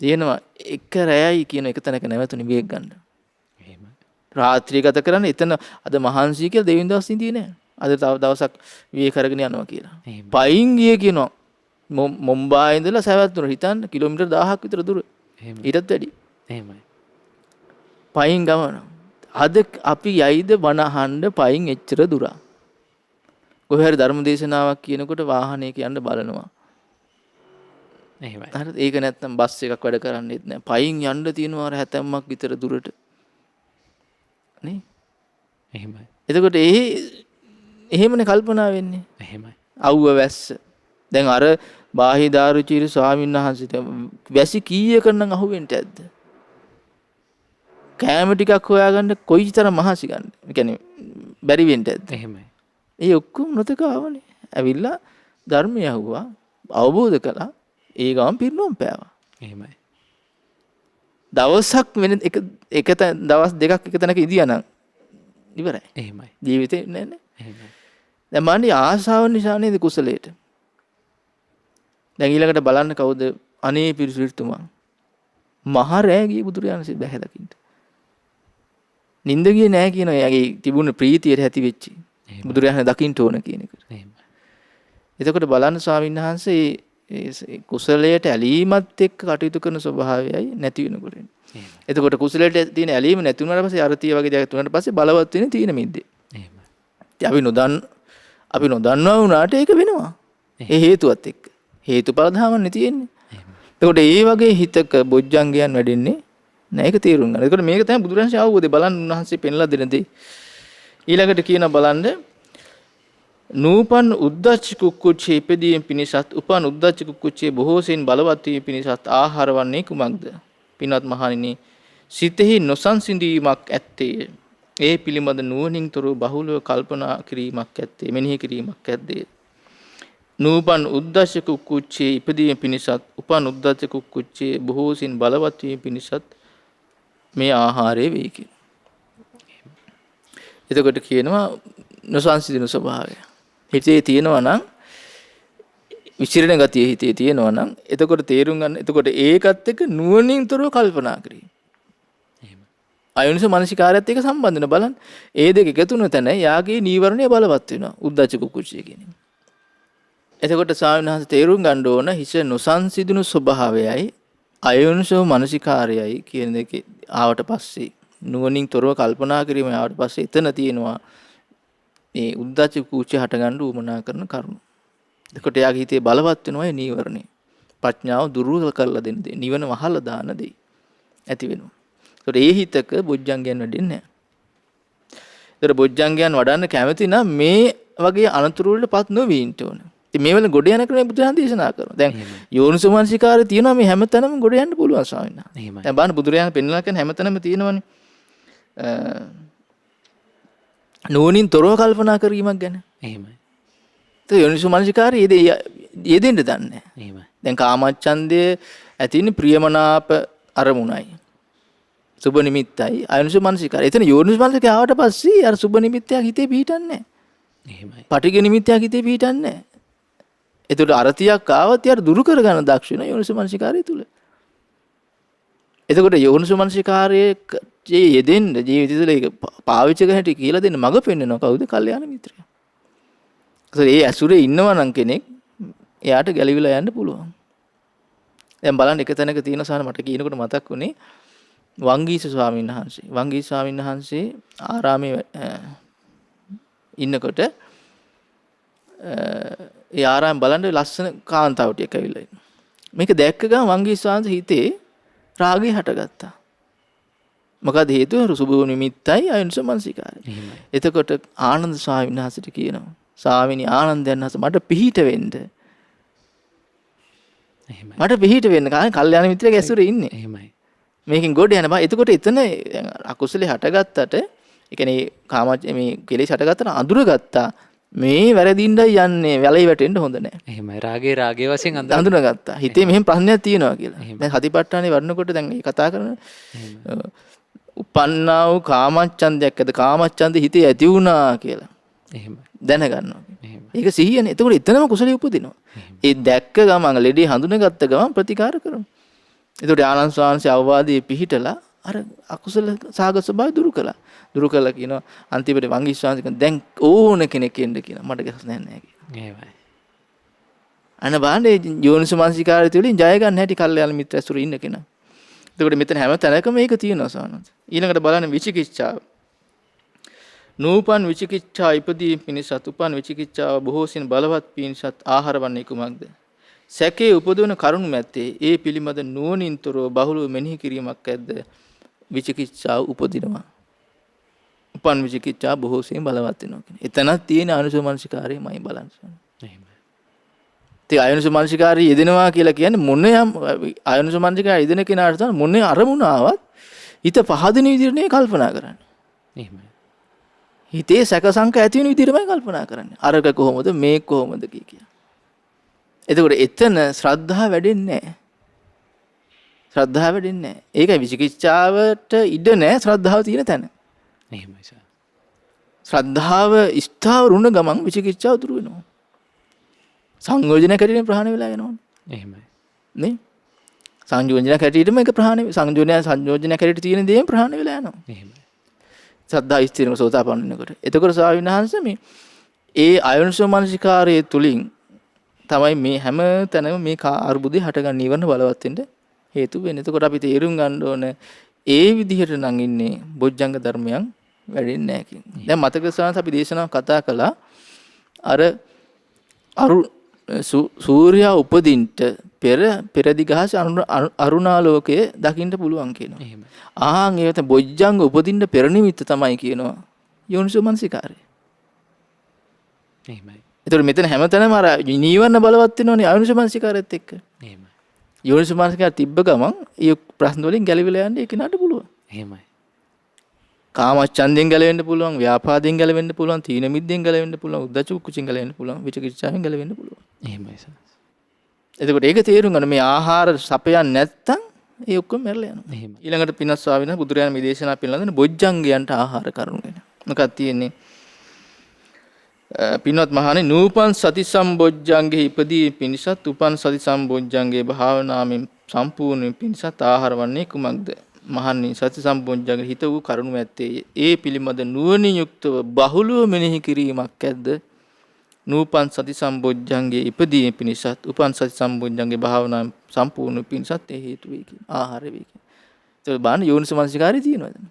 Speaker 2: තියෙනවා එක රැයයි කියන එක තැනක නැවතුනේ බේක් ගන්න.
Speaker 1: එහෙමයි.
Speaker 2: රාත්‍රිය ගත කරන්නේ එතන අද මහන්සිය කියලා දෙවියන් දවස් ඉඳී නෑ. අද තව දවසක් විවේක කරගෙන යනවා කියලා.
Speaker 1: එහෙමයි.
Speaker 2: පයින් ගියේ කියනවා. මොම්බායි ඉඳලා සවැත් නුවර හිතන්න කිලෝමීටර් 1000ක් විතර දුර.
Speaker 1: එහෙමයි.
Speaker 2: ඊටත් වැඩි.
Speaker 1: එහෙමයි.
Speaker 2: පයින් ගමන. අද අපි යයිද බණ අහන්න පයින් එච්චර දුර. කොහේ හරි ධර්ම දේශනාවක් කියනකොට වාහනයක යන්න බලනවා.
Speaker 1: එහෙමයි.
Speaker 2: හරිද? ඒක නැත්තම් බස් එකක් වැඩ කරන්නේත් නැහැ. පයින් යන්න තියෙනවා අර 70ක් විතර දුරට. නේ?
Speaker 1: එහෙමයි.
Speaker 2: එතකොට එහෙමනේ කල්පනා වෙන්නේ.
Speaker 1: එහෙමයි.
Speaker 2: අවුව වැස්ස. දැන් අර බාහිදාරුචීරි ස්වාමීන් වහන්සේට වැසි කීයක නම් අහුවෙන්න ඇද්ද? කෑම ටිකක් හොයාගන්න කොයිතරම් මහන්සි ගන්නද? ඒ කියන්නේ බැරි වෙන්න ඇද්ද?
Speaker 1: එහෙමයි.
Speaker 2: ඒ ඔක්කොම නොතක ආවනේ. ඇවිල්ලා ධර්මය අහුවා, අවබෝධ කළා, ඒ ගමන් පිරිනොම් පෑවා.
Speaker 1: එහෙමයි.
Speaker 2: දවසක් වෙන එක දවස් දෙකක් එක තැනක ඉදියානම් ඉවරයි.
Speaker 1: එහෙමයි.
Speaker 2: ජීවිතේ නෑ නේ.
Speaker 1: එහෙමයි.
Speaker 2: දැන් මන්නේ ආශාව නිසා නේද කුසලයට. දැන් ඊළඟට බලන්න කවුද අනේ පිරිසිදුතුමා. මහ රෑ ගියේ බුදුරජාණන්සේ බැහැ දකින්න. නින්ද ගියේ නෑ කියන එයාගේ තිබුණ ප්‍රීතියට ඇති වෙච්චි. බුදුරජාණන් දකින්න ඕන කියන එක.
Speaker 1: එහෙමයි.
Speaker 2: එතකොට බලන්න ස්වාමීන් වහන්සේ ඒ කුසලයට ඇලීමත් එක්ක කටයුතු කරන ස්වභාවයයි නැති වෙනකොට. එතකොට කුසලයට තියෙන ඇලීම නැති වුණාට පස්සේ අරතිය වගේ දෙයක් තුනට පස්සේ බලවත් වෙන තීන මිද්දේ.
Speaker 1: එහෙමයි.
Speaker 2: අපි නොදන්නවා වුණාට ඒක වෙනවා. ඒ හේතුවත් එක්ක. හේතුඵල ධමන්නේ තියෙන්නේ. එතකොට ඒ වගේ හිතක බොජ්ජංගයන් වැඩෙන්නේ නෑ ඒක තේරුම් ගන්න. එතකොට මේක තමයි බුදුරජාණන් අවබෝධය බලන්න උන්වහන්සේ පෙන්ලා දෙන දේ. ඊළඟට කියන බලන්න නූපන් උද්දච්ච කුක්කුච්චේ ඉපදීම පිණිසත් උපන් උද්දච්ච කුක්කුච්චේ බොහෝ සෙයින් බලවත් වීම පිණිසත් ආහාර වන්නේ කුමක්ද? පින්වත් මහණෙනි සිතෙහි නොසන්සිඳීමක් ඇත්තේ ඒ පිළිබඳ නුවණින් තොරව බහුලව කල්පනා කිරීමක් ඇත්තේ මෙනෙහි කිරීමක් ඇද්දේ. නූපන් උද්දච්ච කුක්කුච්චේ ඉපදීම පිණිසත් උපන් උද්දච්ච කුක්කුච්චේ බොහෝ සෙයින් බලවත් වීම පිණිසත් මේ ආහාරය වේ කියලා. එතකොට කියනවා නොසන්සිඳන ස්වභාවය. හිතේ තියෙනවා නම් විචිරණ ගතිය හිතේ තියෙනවා නම් එතකොට තේරුම් ගන්න. එතකොට ඒකත් එක්ක නුවණින් තොරව කල්පනා කිරීම.
Speaker 1: එහෙම.
Speaker 2: අයෝනිස මානසිකාරයත් එක්ක සම්බන්ධ වෙන බලන්න. ඒ දෙක එකතු වෙන තැන යාගේ නීවරණය බලවත් වෙනවා. උද්දච්ච කුක්කුච්චය කියන්නේ. එතකොට ස්වාමීන් වහන්සේ තේරුම් ගන්න ඕන හිස නොසන්සිඳුණු ස්වභාවයයි අයෝනිසෝ මානසිකාරයයි කියන දෙක ආවට පස්සේ නුවණින් තොරව කල්පනා කිරීම ආවට පස්සේ එතන තියෙනවා මේ උද්දච්ච කුච්චය හටගන්න උවමනා කරන කරුණු. එතකොට යාගේ හිතේ බලවත් වෙනවා ඒ නීවරණය. ප්‍රඥාව දුර්වල කරලා දෙන දේ. නිවන වහලා දාන දේ ඇති වෙනවා. ඒතකොට ඒ හිතක බොජ්ජංගයන් වැඩෙන්නේ නැහැ. ඒතර බොජ්ජංගයන් වඩන්න කැමති නම් මේ වගේ අනතුරු වලටපත් නොවී ඉන්න ඕන. ඉතින් මේ වල ගොඩ යන ක්‍රමය බුදුහාම දේශනා කරනවා. දැන් යෝනිසෝමනසිකාරය තියෙනවා මේ හැමතැනම ගොඩ යන්න පුළුවන් ස්වාමීන් වහන්සේ.
Speaker 1: එහෙමයි.
Speaker 2: දැන් බලන්න බුදුරජාණන් පෙන්වලා කියන හැමතැනම තියෙනවනේ. නුවණින් තොරව කල්පනා කිරීමක් ගැන.
Speaker 1: එහෙමයි.
Speaker 2: ඒ යෝනිසෝමනසිකාරය යෙදෙන්න දන්නේ නැහැ.
Speaker 1: එහෙමයි.
Speaker 2: දැන් කාමච්ඡන්දය ඇතිනේ ප්‍රියමනාප අරමුණයි. සුබ නිමිත්තයි අයෝනිසෝමනසිකාරය. එතන යෝනිසෝමනසිකාරය ආවට පස්සේ අර සුබ නිමිත්තයක් හිතේ පිහිටන්නේ නැහැ.
Speaker 1: එහෙමයි.
Speaker 2: පටිඝ නිමිත්තයක් හිතේ පිහිටන්නේ නැහැ. එතකොට අරතියක් ආවත් යාර දුරු කරගන්න දක්ෂ වෙන යෝනිසෝමනසිකාරය තුල. එතකොට යෝනිසෝමනසිකාරයේ යෙදෙන්න ජීවිතය තුළ ඒක පාවිච්චි කරන හැටි කියලා දෙන්න මඟ පෙන්වනවා කවුද? කල්යාණ මිත්‍රයා. ඒ ඇසුරේ ඉන්නවා නම් කෙනෙක් එයාට ගැලවිලා යන්න පුළුවන්. දැන් බලන්න එක තැනක තියෙන සාන මට කියනකොට මතක් වුණේ වංගීස ස්වාමීන් වහන්සේ. වංගීස ස්වාමීන් වහන්සේ ආරාමේ ඉන්නකොට ඒ ආරාම බලන්න ලස්සන කාන්තාව ටිකක් ඇවිල්ලා ඉන්නවා. මේක දැක්ක ගමන් වංගීස්වාංශ හිතේ රාගය හටගත්තා. මොකද හේතුව සුභ නිමිත්තයි අයුන්ස මනසිකාරය. එතකොට ආනන්ද ස්වාමීන් වහන්සේට කියනවා ස්වාමීනි ආනන්දයන් වහන්සේ මට පිහිට වෙන්න. මට පිහිට වෙන්න කාරණේ කල්යාණ මිත්‍රයෙක් ඇසුරේ ඉන්නේ.
Speaker 1: එහෙමයි.
Speaker 2: මේකෙන් ගොඩ යන බා. එතකොට එතන අකුසලේ හටගත්තට ඒ කියන්නේ මේ කෙලෙස් හටගත්තට අඳුරගත්තා. මේ වැරදින්නයි යන්නේ වැලේ වැටෙන්න හොඳ නැහැ.
Speaker 1: එහෙමයි. රාගේ වශයෙන්
Speaker 2: අඳුනගත්තා. හිතේ මෙහෙම ප්‍රශ්නයක් තියෙනවා කියලා. දැන් සතිපට්ඨානේ වඩනකොට දැන් මේ කතා කරන උපන්නා වූ කාමච්ඡන්දයක් ඇද කාමච්ඡන්ද හිතේ ඇති වුණා කියලා.
Speaker 1: එහෙමයි.
Speaker 2: දැනගන්නවා. ඒක සිහියනේ. එතකොට එතනම කුසලිය උපදිනවා. ඒ දැක්ක ගමන් ලෙඩේ හඳුනගත්ත ගමන් ප්‍රතිකාර කරනවා. එතකොට ආනන්ද ස්වාමීන් අවවාදයේ පිහිටලා අර අකුසල සාගත ස්වභාවය දුරු කළා. දුරු කළා කියනවා අන්තිමට වංගී ස්වාමීන් දැන් ඕන කෙනෙක් එන්න කියනවා. මට ගැස් නැහැ කියලා.
Speaker 1: එහෙමයි.
Speaker 2: අන්න බාන්නේ යෝනිසමනසිකාරය තුළින් ජය ගන්න හැටි කල්යාණ මිත්‍ර ඇසුර ඉන්න කෙනා. එතකොට මෙතන හැම තැනකම මේක තියෙනවා සානන්ද. ඊළඟට බලන්න විචිකිච්ඡාව. නූපන් විචිකිච්ඡා ඉපදී පිණිසත් උපන් විචිකිච්ඡාව බොහෝසින් බලවත් පිණිසත් ආහාර වන්නේ කුමක්ද? සැකේ උපදවන කරුණු මැත්තේ ඒ පිළිමද නුවණින්තරව බහුලව මෙනෙහි කිරීමක් ඇද්ද විචිකිච්ඡාව උපදිනවා. උපන් විචිකිච්ඡා බොහෝසින් බලවත් වෙනවා කියන්නේ. එතනක් තියෙන අනුසමනසිකාරයමයි බලන්න.
Speaker 1: එහෙමයි.
Speaker 2: ඒ අයෝනිසමනසිකාරය යෙදෙනවා කියලා කියන්නේ මොන යම් අයෝනිසමනසිකාරය යෙදෙන කෙනාට තමයි මොන අරමුණ ආවත් හිත පහදින විදිහට නේ කල්පනා කරන්නේ.
Speaker 1: එහෙමයි.
Speaker 2: හිතේ සැක සංකා ඇති වෙන විදිහටමයි කල්පනා කරන්නේ. අරක කොහොමද මේක කොහොමද කිය. එතකොට එතන ශ්‍රද්ධාව වැඩෙන්නේ නැහැ. ශ්‍රද්ධාව වැඩෙන්නේ නැහැ. ඒකයි විචිකිච්ඡාවට ඉඩ නැහැ ශ්‍රද්ධාව තියෙන තැන.
Speaker 1: එහෙමයි සර්.
Speaker 2: ශ්‍රද්ධාව ස්ථාවර වුණ ගමන් විචිකිච්ඡාව දුර වෙනවා. සංයෝජන කැටියෙන් ප්‍රහාණය වෙලා යනවා.
Speaker 1: එහෙමයි.
Speaker 2: නේ? සංයෝජන කැටියෙම ඒක ප්‍රහාණය සංයෝජන කැටියට තියෙන දේම ප්‍රහාණය වෙලා යනවා.
Speaker 1: එහෙමයි.
Speaker 2: සද්ධා ස්ථිරව සෝතාපන්න වෙනකොට. එතකොට ස්වාමීන් වහන්සේ මේ ඒ අයෝනිසෝ මනසිකාරයේ තුලින් තමයි මේ හැම තැනම මේ අරුබුදේ හටගන්න නිවන බලවත් වෙන්න හේතු වෙන්නේ. එතකොට අපි තේරුම් ගන්න ඕන ඒ විදිහට නම් ඉන්නේ බොජ්ජංග ධර්මයන් වැඩෙන්නේ නැහැ කියන්නේ. දැන් මතක ස්වාමීන් අපි දේශනාවක් කතා කළා අර සූර්යයා උපදින්ට පෙර දිගහස අරුණාලෝකයේ දකින්න පුළුවන් කියනවා.
Speaker 1: එහෙමයි.
Speaker 2: ආන් ඒකට බොජ්ජංග උපදින්න පෙර නිමිත්ත තමයි කියනවා යෝනිසෝ මනසිකාරය.
Speaker 1: එහෙමයි.
Speaker 2: ඒතර මෙතන හැමතැනම අර නීවරණ බලවත් වෙනවනේ යෝනිසෝ මනසිකාරයත් එක්ක.
Speaker 1: එහෙමයි.
Speaker 2: යෝනිසෝ මනසිකාරය තිබ්බ ගමන් ඒ ප්‍රශ්න වලින් ගැලවිලා යන්න ඒක නඩ පුළුවන්.
Speaker 1: එහෙමයි.
Speaker 2: කාමච්ඡන්දයෙන් ගැලවෙන්න පුළුවන්, ව්‍යාපාදයෙන් ගැලවෙන්න පුළුවන්, තීන මිද්දෙන් ගැලවෙන්න පුළුවන්, උද්ධච්ච කුච්චෙන් ගැලවෙන්න පුළුවන්, විචිකිච්ඡාවෙන් ගැලවෙන්න පුළුවන්.
Speaker 1: එහෙමයි සර්.
Speaker 2: එතකොට ඒක තේරුම් ගන්න මේ ආහාර සපයන්නේ නැත්තම් ඒ ඔක්කොම මැරලා යනවා.
Speaker 1: එහෙමයි.
Speaker 2: ඊළඟට පිනස් ස්වාමීන් වහන්සේ බුදුරජාණන් මේ දේශනා පිළිබඳව බොජ්ජංගයන්ට ආහාර කරුණු ගැන. මොකක්ද තියෙන්නේ? පින්වත් මහණේ නූපන් සති සම්බොජ්ජංගේ ඉපදී පිණිසත් උපන් සති සම්බොජ්ජංගේ භාවනාවෙන් සම්පූර්ණ පිණිසත් ආහාර වන්නේ කුමක්ද? මහණනි සති සම්බොජ්ජංගේ හිත වූ කරුණු ඇත්තේ ඒ පිළිබඳ නුවණින් යුක්තව බහුලව මෙනෙහි කිරීමක් ඇද්ද? නූපන් සති සම්බොජ්ජංගේ ඉපදී පිණිසත් උපන් සති සම්බොජ්ජංගේ භාවනාවෙන් සම්පූර්ණ පිණිසත් ඒ හේතු වේ කියන ආහාර වේ කියන. ඒක බාන යෝනිසෝ මනසිකාරය තියෙනවා එතන.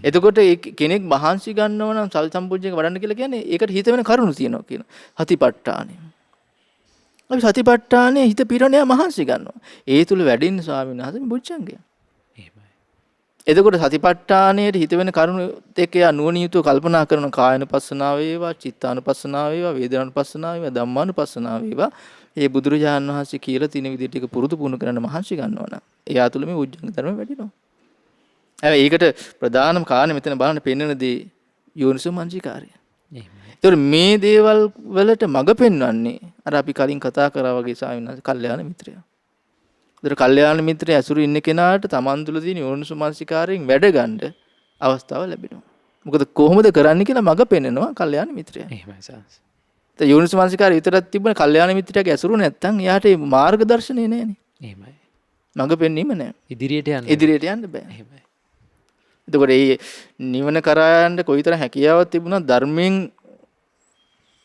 Speaker 2: එතකොට කෙනෙක් මහන්සි ගන්නව නම් සල් සම්පූර්ණයක වඩන්න කියලා කියන්නේ ඒකට හිත වෙන කරුණු තියෙනවා කියන. හතිපට්ඨානෙ. අපි සතිපට්ඨානෙ හිත පිරණය මහන්සි ගන්නවා. ඒ තුල වැඩින්න ස්වාමීන් වහන්සේ බොජ්ජංගය.
Speaker 1: එහෙමයි.
Speaker 2: එතකොට සතිපට්ඨානෙට හිත වෙන කරුණු දෙක යා නුවණියුතුව කල්පනා කරන කායනුපස්සනාව වේවා, චිත්තානුපස්සනාව වේවා, වේදනානුපස්සනාව වේවා, ධම්මානුපස්සනාව වේවා. ඒ බුදුරජාණන් වහන්සේ කියලා තියෙන විදිහට ඒක පුරුදු පුහුණු කරන්න මහන්සි ගන්නවා නම් එයා තුල මේ උජ්ජංග ධර්ම වැඩිනවා. හැබැයි ඒකට ප්‍රධානම කාරණේ මෙතන බලන්න පෙන්වන දේ යෝනිසෝ මනසිකාරය.
Speaker 1: එහෙමයි.
Speaker 2: ඒතකොට මේ දේවල් වලට මඟ පෙන්වන්නේ අර අපි කලින් කතා කරා වගේ ස්වාමීන් වහන්සේ කල්යාණ මිත්‍රයා. ඒතර කල්යාණ මිත්‍රය ඇසුරු ඉන්න කෙනාට තමන් තුළ තියෙන යෝනිසෝ මනසිකාරයෙන් වැඩ ගන්න අවස්ථාව ලැබෙනවා. මොකද කොහොමද කරන්න කියලා මඟ පෙන්වනවා කල්යාණ මිත්‍රයා.
Speaker 1: එහෙමයි සර්.
Speaker 2: ඒ යෝනිසෝ මනසිකාරය විතරක් තිබුණ කල්යාණ මිත්‍රයාගේ ඇසුරු නැත්තම් එයාට මේ මාර්ගදර්ශනේ නෑනේ.
Speaker 1: එහෙමයි.
Speaker 2: මඟ පෙන්වීම නෑ. ඉදිරියට යන්න බෑ.
Speaker 1: එහෙමයි.
Speaker 2: එතකොට මේ නිවන කරා යන්න කොයිතරම් හැකියාවක් තිබුණා ධර්මයෙන්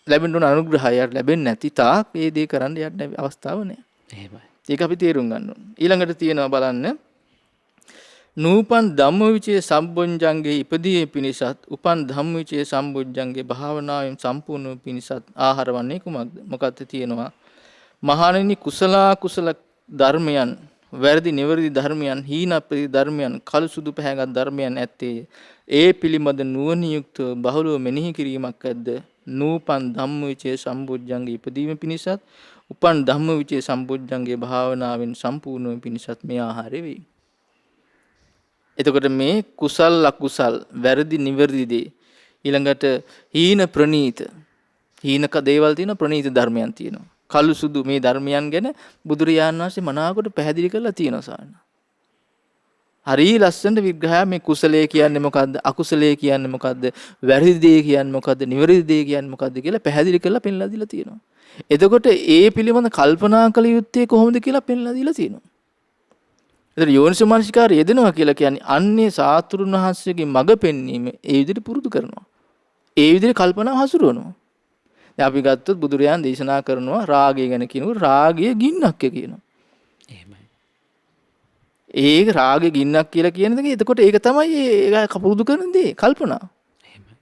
Speaker 2: ලැබෙන අනුග්‍රහය ලැබෙන්නේ නැති තාක් මේ දේ කරන්න යන්න අවස්ථාවක් නෑ.
Speaker 1: එහෙමයි.
Speaker 2: ඒක අපි තේරුම් ගන්න ඕනේ. ඊළඟට තියෙනවා බලන්න නූපන් ධම්මවිචේ සම්බොජ්ජංගේ ඉපදීම පිණිසත් උපන් ධම්මවිචේ සම්බොජ්ජංගේ භාවනාවෙන් සම්පූර්ණ පිණිසත් ආහාර වන්නේ කුමක්ද? මොකක්ද තියෙනවා? මහණෙනි කුසල ධර්මයන්, වැරදි නිවැරදි ධර්මයන්, හීන ධර්මයන්, කළු සුදු පැහැගත් ධර්මයන් ඇත්තේ ඒ පිළිබඳ නුවණින් යුක්තව බහුලව මෙනෙහි කිරීමක් ඇද්ද? නූපන් ධම්මවිචේ සම්බොජ්ජංගේ ඉපදීම පිණිසත් උපන් ධම්මවිචේ සම්බොජ්ජංගේ භාවනාවෙන් සම්පූර්ණ පිණිසත් මේ ආහාරය වේ. එතකොට මේ කුසල් අකුසල් වැරදි නිවැරදි දේ ඊළඟට හීන ප්‍රනීත හීනක දේවල් තියෙන ප්‍රනීත ධර්මයන් තියෙනවා. කළු සුදු මේ ධර්මයන් ගැන බුදුරජාණන් වහන්සේ මනාවකට පැහැදිලි කරලා තියෙනවා සාරණ. හරි ලස්සනට විග්‍රහය මේ කුසලයේ කියන්නේ මොකද්ද? අකුසලයේ කියන්නේ මොකද්ද? වැරදි දේ කියන්නේ මොකද්ද? නිවැරදි දේ කියන්නේ මොකද්ද කියලා පැහැදිලි කරලා පෙන්ලා දීලා තියෙනවා. එතකොට ඒ පිළිබඳ කල්පනා කළ යුත්තේ කොහොමද කියලා පෙන්ලා දීලා තියෙනවා. ඒතර යෝනිසෝ මනසිකාරය යෙදෙනවා කියලා කියන්නේ අන්නේ සාතුරුන් වහන්සේගේ මඟ පෙන්වීම ඒ විදිහට පුරුදු කරනවා. ඒ විදිහට කල්පනා හසුරවනවා. දැන් අපි ගත්තොත් බුදුරජාණන් දේශනා කරනවා රාගය ගැන කියනකොට රාගය ගින්නක් කියනවා.
Speaker 1: එහෙමයි.
Speaker 2: ඒක රාගය ගින්නක් කියලා කියන දේ එතකොට ඒක තමයි ඒක පුරුදු කරන දේ කල්පනා.
Speaker 1: එහෙමයි.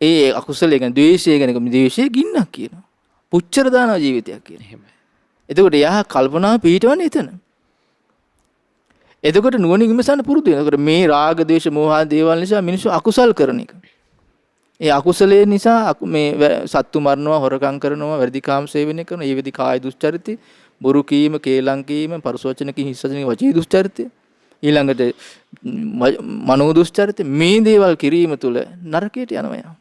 Speaker 2: ඒ අකුසලයේ ගැන ද්වේෂය ගැන ද්වේෂයේ ගින්නක් කියනවා. පුච්චර දාන ජීවිතයක් කියනවා.
Speaker 1: එහෙමයි.
Speaker 2: එතකොට යා කල්පනාව පිහිටවන්නේ එතන. එතකොට නුවණින් විමසන්න පුරුදු වෙනවා. එතකොට මේ රාග, ද්වේෂ, මෝහ දේවල් නිසා මිනිස්සු අකුසල් කරන එක. ඒ අකුසලයේ නිසා මේ සත්තු මරනවා, හොරකම් කරනවා, වැඩි කාම සේවනය කරනවා, ඒ විදි කාය දුස්චරිතය, බොරු කීම, කේලම් කීම, පරසවචන කීම, හිස්සචන වචී දුස්චරිතය, ඊළඟට මනෝ දුස්චරිතය මේ දේවල් කිරීම තුළ නරකයට යනවා.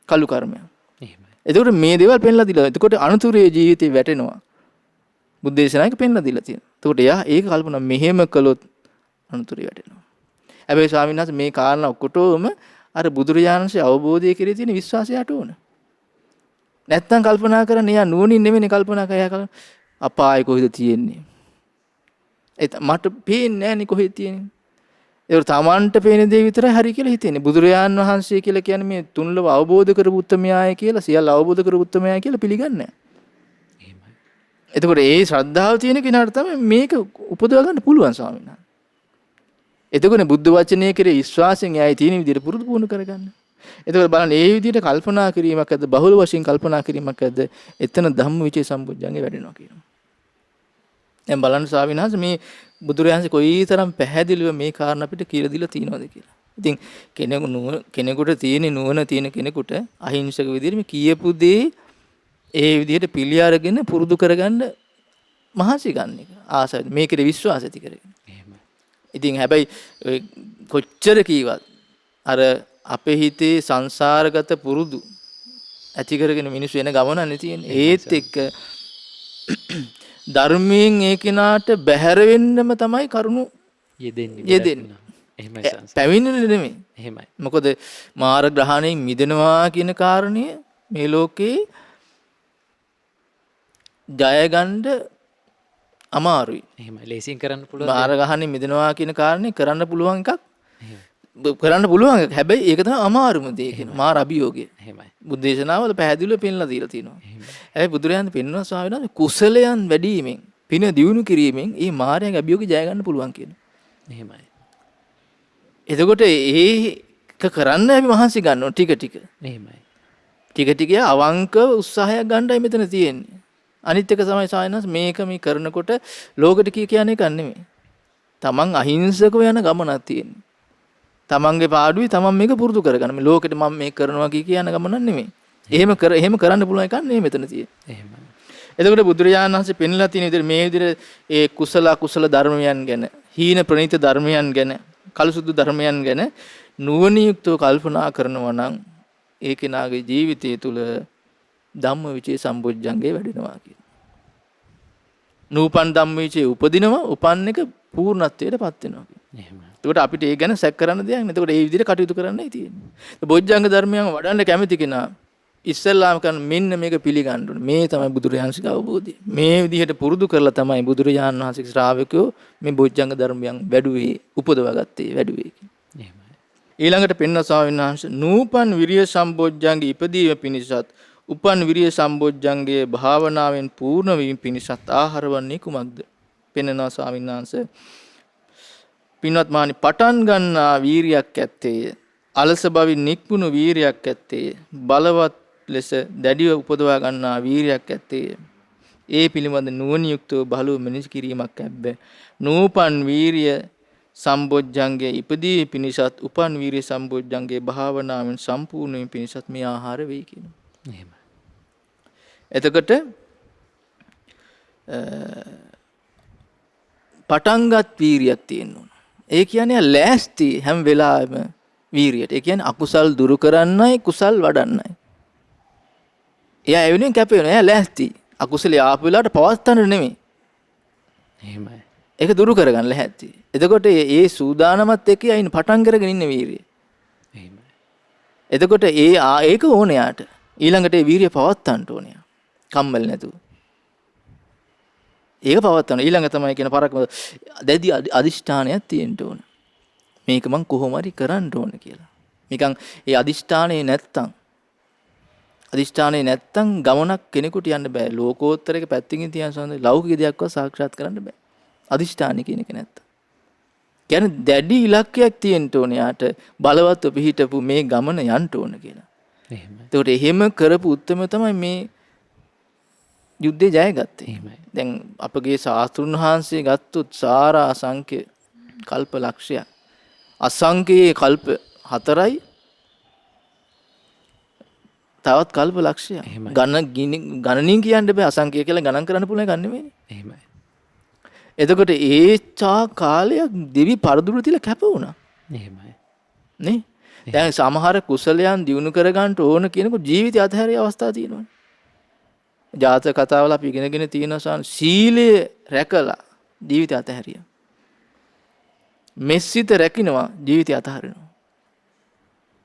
Speaker 2: කළු කර්මය.
Speaker 1: එහෙමයි.
Speaker 2: එතකොට මේ දේවල් පෙන්ලා දීලා එතකොට අනුතුරේ ජීවිතේ වැටෙනවා. බුද්ධ දේශනාවක පෙන්ලා දීලා තියෙනවා. එතකොට එයා ඒක කල්පනා මෙහෙම කළොත් අනුතුරේ වැටෙනවා. හැබැයි ස්වාමීන් වහන්සේ මේ කාරණා ඔක්කොටම අර බුදුරජාණන්සේ අවබෝධය කෙරේ තියෙන විශ්වාසය යට ඕන. නැත්තම් කල්පනා කරන්නේ එයා නුවණින් නෙමෙයි කල්පනා කරා කල අපාය කොහෙද තියෙන්නේ? මට පේන්නේ නැහැනේ කොහෙද තියෙන්නේ. ඒක තමන්ට පේන දේ විතරයි හරි කියලා හිතෙන්නේ. බුදුරජාණන් වහන්සේ කියලා කියන්නේ මේ තුන්ලව අවබෝධ කරපු උත්තමයාය කියලා සියල්ල අවබෝධ කරපු උත්තමයාය කියලා පිළිගන්නේ නැහැ.
Speaker 1: එහෙමයි.
Speaker 2: එතකොට ඒ ශ්‍රද්ධාව තියෙන කෙනාට තමයි මේක උපදව ගන්න පුළුවන් ස්වාමීන් වහන්සේ. එතකොට බුද්ධ වචනය කෙරේ විශ්වාසයෙන් එයයි තියෙන විදිහට පුරුදු පුහුණු කරගන්න. එතකොට බලන්න මේ විදිහට කල්පනා කිරීමක් ඇද්ද බහුල වශයෙන් කල්පනා කිරීමක් ඇද්ද එතන ධම්මවිචේ සම්බුද්ධංගේ වැඩෙනවා කියනවා. දැන් බලන්න ස්වාමීන් වහන්සේ මේ බුදුරජාණන්සේ කොයිතරම් පැහැදිලිව මේ කාරණා අපිට කියලා දීලා තියෙනවද කියලා. ඉතින් කෙනෙකුට තියෙන නුවණ තියෙන කෙනෙකුට අහිංසක විදිහට මේ කියපු දේ ඒ විදිහට පිළි අරගෙන පුරුදු කරගන්න මහන්සි ගන්න එක. ආසයි මේකේ විශ්වාස ඇති කරගෙන. ඉතින් හැබැයි කොච්චර කීවත් අර අපේ හිතේ සංසාරගත පුරුදු ඇති කරගෙන මිනිස්සු එන ගමනනේ තියෙන්නේ. ඒත් එක්ක ධර්මයෙන් ඒ කෙනාට බැහැර වෙන්නම තමයි කරුණු යෙදෙන්නේ.
Speaker 1: එහෙමයි.
Speaker 2: පැමිණෙන්නේ නෙමෙයි.
Speaker 1: එහෙමයි.
Speaker 2: මොකද මාර ග්‍රහණයෙන් මිදෙනවා කියන කාරණය මේ ලෝකේ ජය ගන්න අමාරුයි.
Speaker 1: එහෙමයි. ලේසියෙන් කරන්න පුළුවන්.
Speaker 2: මාර ගහන්නේ මිදෙනවා කියන කාරණේ කරන්න පුළුවන් එකක්. කරන්න පුළුවන් එකක්. හැබැයි ඒක තමයි අමාරුම දේ කියන මාර අභියෝගය.
Speaker 1: එහෙමයි.
Speaker 2: බුද්ධ දේශනාවල පැහැදිලිව පෙන්ලා දීලා තියෙනවා. හැබැයි බුදුරජාණන් පෙන්වනවා ස්වාමීන් වහන්සේ කුසලයන් වැඩිවීමෙන්, පින දියුණු කිරීමෙන් මේ මායාවේ අභියෝගය ජය ගන්න පුළුවන් කියනවා.
Speaker 1: එහෙමයි.
Speaker 2: එතකොට ඒක කරන්න අපි මහන්සි ගන්නවා ටික ටික.
Speaker 1: එහෙමයි.
Speaker 2: ටික ටික අවංක උත්සාහයක් ගන්නයි මෙතන තියෙන්නේ. අනිත් එක තමයි සායනස් මේක මේ කරනකොට ලෝකෙට කියන එක නෙමෙයි. තමන් අහිංසකව යන ගමනක් තියෙන්නේ. තමන්ගේ පාඩුවේ තමන් මේක පුරුදු කරගන්න. මේ ලෝකෙට මම මේක කරනවා කියන ගමනක් නෙමෙයි. එහෙම කරන්න පුළුවන් එකක් නෙමෙයි මෙතන තියෙන්නේ.
Speaker 1: එහෙමයි.
Speaker 2: එතකොට බුදුරජාණන් වහන්සේ පෙන්ලා තියෙන විදිහට මේ විදිහට ඒ කුසල ධර්මයන් ගැන, හීන ප්‍රණීත ධර්මයන් ගැන, කලසුදු ධර්මයන් ගැන නුවණින් යුක්තව කල්පනා කරනවා නම් ඒ කෙනාගේ ජීවිතය තුළ ධම්මවිචේ සම්බොජ්ජංගේ වැඩෙනවා කියන. නූපන් ධම්මවිචේ උපදිනවා, උපන් එක පූර්ණත්වයට පත් වෙනවා කියන.
Speaker 1: එහෙමයි.
Speaker 2: එතකොට අපිට ඒ ගැන සැක කරන්න දෙයක් නෑ. එතකොට ඒ විදිහට කටයුතු කරන්නයි තියෙන්නේ. බොජ්ජංග ධර්මයන් වඩන්න කැමති කෙනා ඉස්සෙල්ලාම කරන මෙන්න මේක පිළිගන්න ඕනේ. මේ තමයි බුදුරජාණන්සේගේ අවබෝධය. මේ විදිහට පුරුදු කරලා තමයි බුදුරජාණන් වහන්සේගේ ශ්‍රාවකයෝ මේ බොජ්ජංග ධර්මයන් වැඩුවේ, උපදවාගත්තේ, වැඩුවේ කියන්නේ.
Speaker 1: එහෙමයි.
Speaker 2: ඊළඟට පෙන්වන ස්වාමීන් වහන්සේ නූපන් විරිය සම්බොජ්ජංගේ ඉපදීම පිණිසත් උපන් විරිය සම්බොජ්ජංගේ භාවනාවෙන් පූර්ණ වීම පිණිසත් ආහාර වන්නේ කුමක්ද? පෙන්වනවා ස්වාමීන් වහන්සේ පින්වත් මහණනි පටන් ගන්නා වීරියක් ඇත්තේය. අලස බවින් නික්මුණු වීරියක් ඇත්තේය. බලවත් ලෙස දැඩිව උපදවා ගන්නා වීරියක් ඇත්තේය. ඒ පිළිබඳ නුවණ යුක්තව බලව මෙනෙහි කිරීමක් ඇබ්බ. නූපන් වීරිය සම්බොජ්ජංගේ ඉපදී පිණිසත් උපන් වීරිය සම්බොජ්ජංගේ භාවනාවෙන් සම්පූර්ණ වීම පිණිසත් මේ ආහාර වෙයි කියනවා.
Speaker 1: එහෙමයි.
Speaker 2: එතකොට පටන්ගත් වීරියක් තියෙන්න ඕන. ඒ කියන්නේ ලෑස්ති හැම වෙලාවෙම වීරියට. ඒ කියන්නේ අකුසල් දුරු කරන්නයි කුසල් වඩන්නයි. එයා ඒ වෙනුවෙන් කැපෙනවා. එයා ලෑස්ති. අකුසලයේ ආපු වෙලාවට පවත්තන්න නෙමෙයි.
Speaker 1: එහෙමයි.
Speaker 2: ඒක දුරු කරගන්න ලෑස්ති. එතකොට ඒ සූදානමත් එක්ක අයින් පටන් කරගෙන ඉන්න වීරිය.
Speaker 1: එහෙමයි.
Speaker 2: එතකොට ඒක ඕනේ යාට. ඊළඟට ඒ වීරිය පවත්තන්න ඕනේ. කම්මැලි නැතුව. ඒක පවත්තන ඊළඟ තමයි කියන පරක්ම දැඩි අදිෂ්ඨානයක් තියෙන්න ඕන. මේක මං කොහොම හරි කරන්න ඕන කියලා. නිකන් ඒ අදිෂ්ඨානේ නැත්තම් ගමනක් කෙනෙකුට යන්න බෑ. ලෝකෝත්තරයක පැත්තකින් තියන සඳ ලෞකික දෙයක්වත් සාක්ෂාත් කරන්න බෑ. අදිෂ්ඨානෙ කියන එක නැත්තම්. කියන්නේ දැඩි ඉලක්කයක් තියෙන්න ඕනේ යාට බලවත්ව පිහිටපු මේ ගමන යන්න ඕන කියලා.
Speaker 1: එහෙමයි.
Speaker 2: ඒකට එහෙම කරපු උත්තරම තමයි මේ යුද්ධේ ජයගත්තේ.
Speaker 1: එහෙමයි.
Speaker 2: දැන් අපගේ ශාස්ත්‍රුන් වහන්සේ ගත්තොත් සාර අසංඛ්‍ය කල්ප ලක්ෂයක්. අසංඛ්‍යයේ කල්ප 4යි තවත් කල්ප ලක්ෂයක්. ගණනින් කියන්න බෑ. අසංඛ්‍ය කියලා ගණන් කරන්න පුළුවන් ගන්න නෙමෙයි.
Speaker 1: එහෙමයි.
Speaker 2: එතකොට චා කාලයක් දෙවි පරදුර තියලා කැප වුණා.
Speaker 1: එහෙමයි.
Speaker 2: නේ? දැන් සමහර කුසලයන් දිනු කර ගන්න ඕන කියනකොට ජීවිතය අතහැරිය අවස්ථා තියෙනවා. ජාතක කතාවල අපි ඉගෙනගෙන තියෙනවා සීලය රැකලා ජීවිතය අතහැරියා. මෙස්සිත රැකිනවා ජීවිතය අතහරිනවා.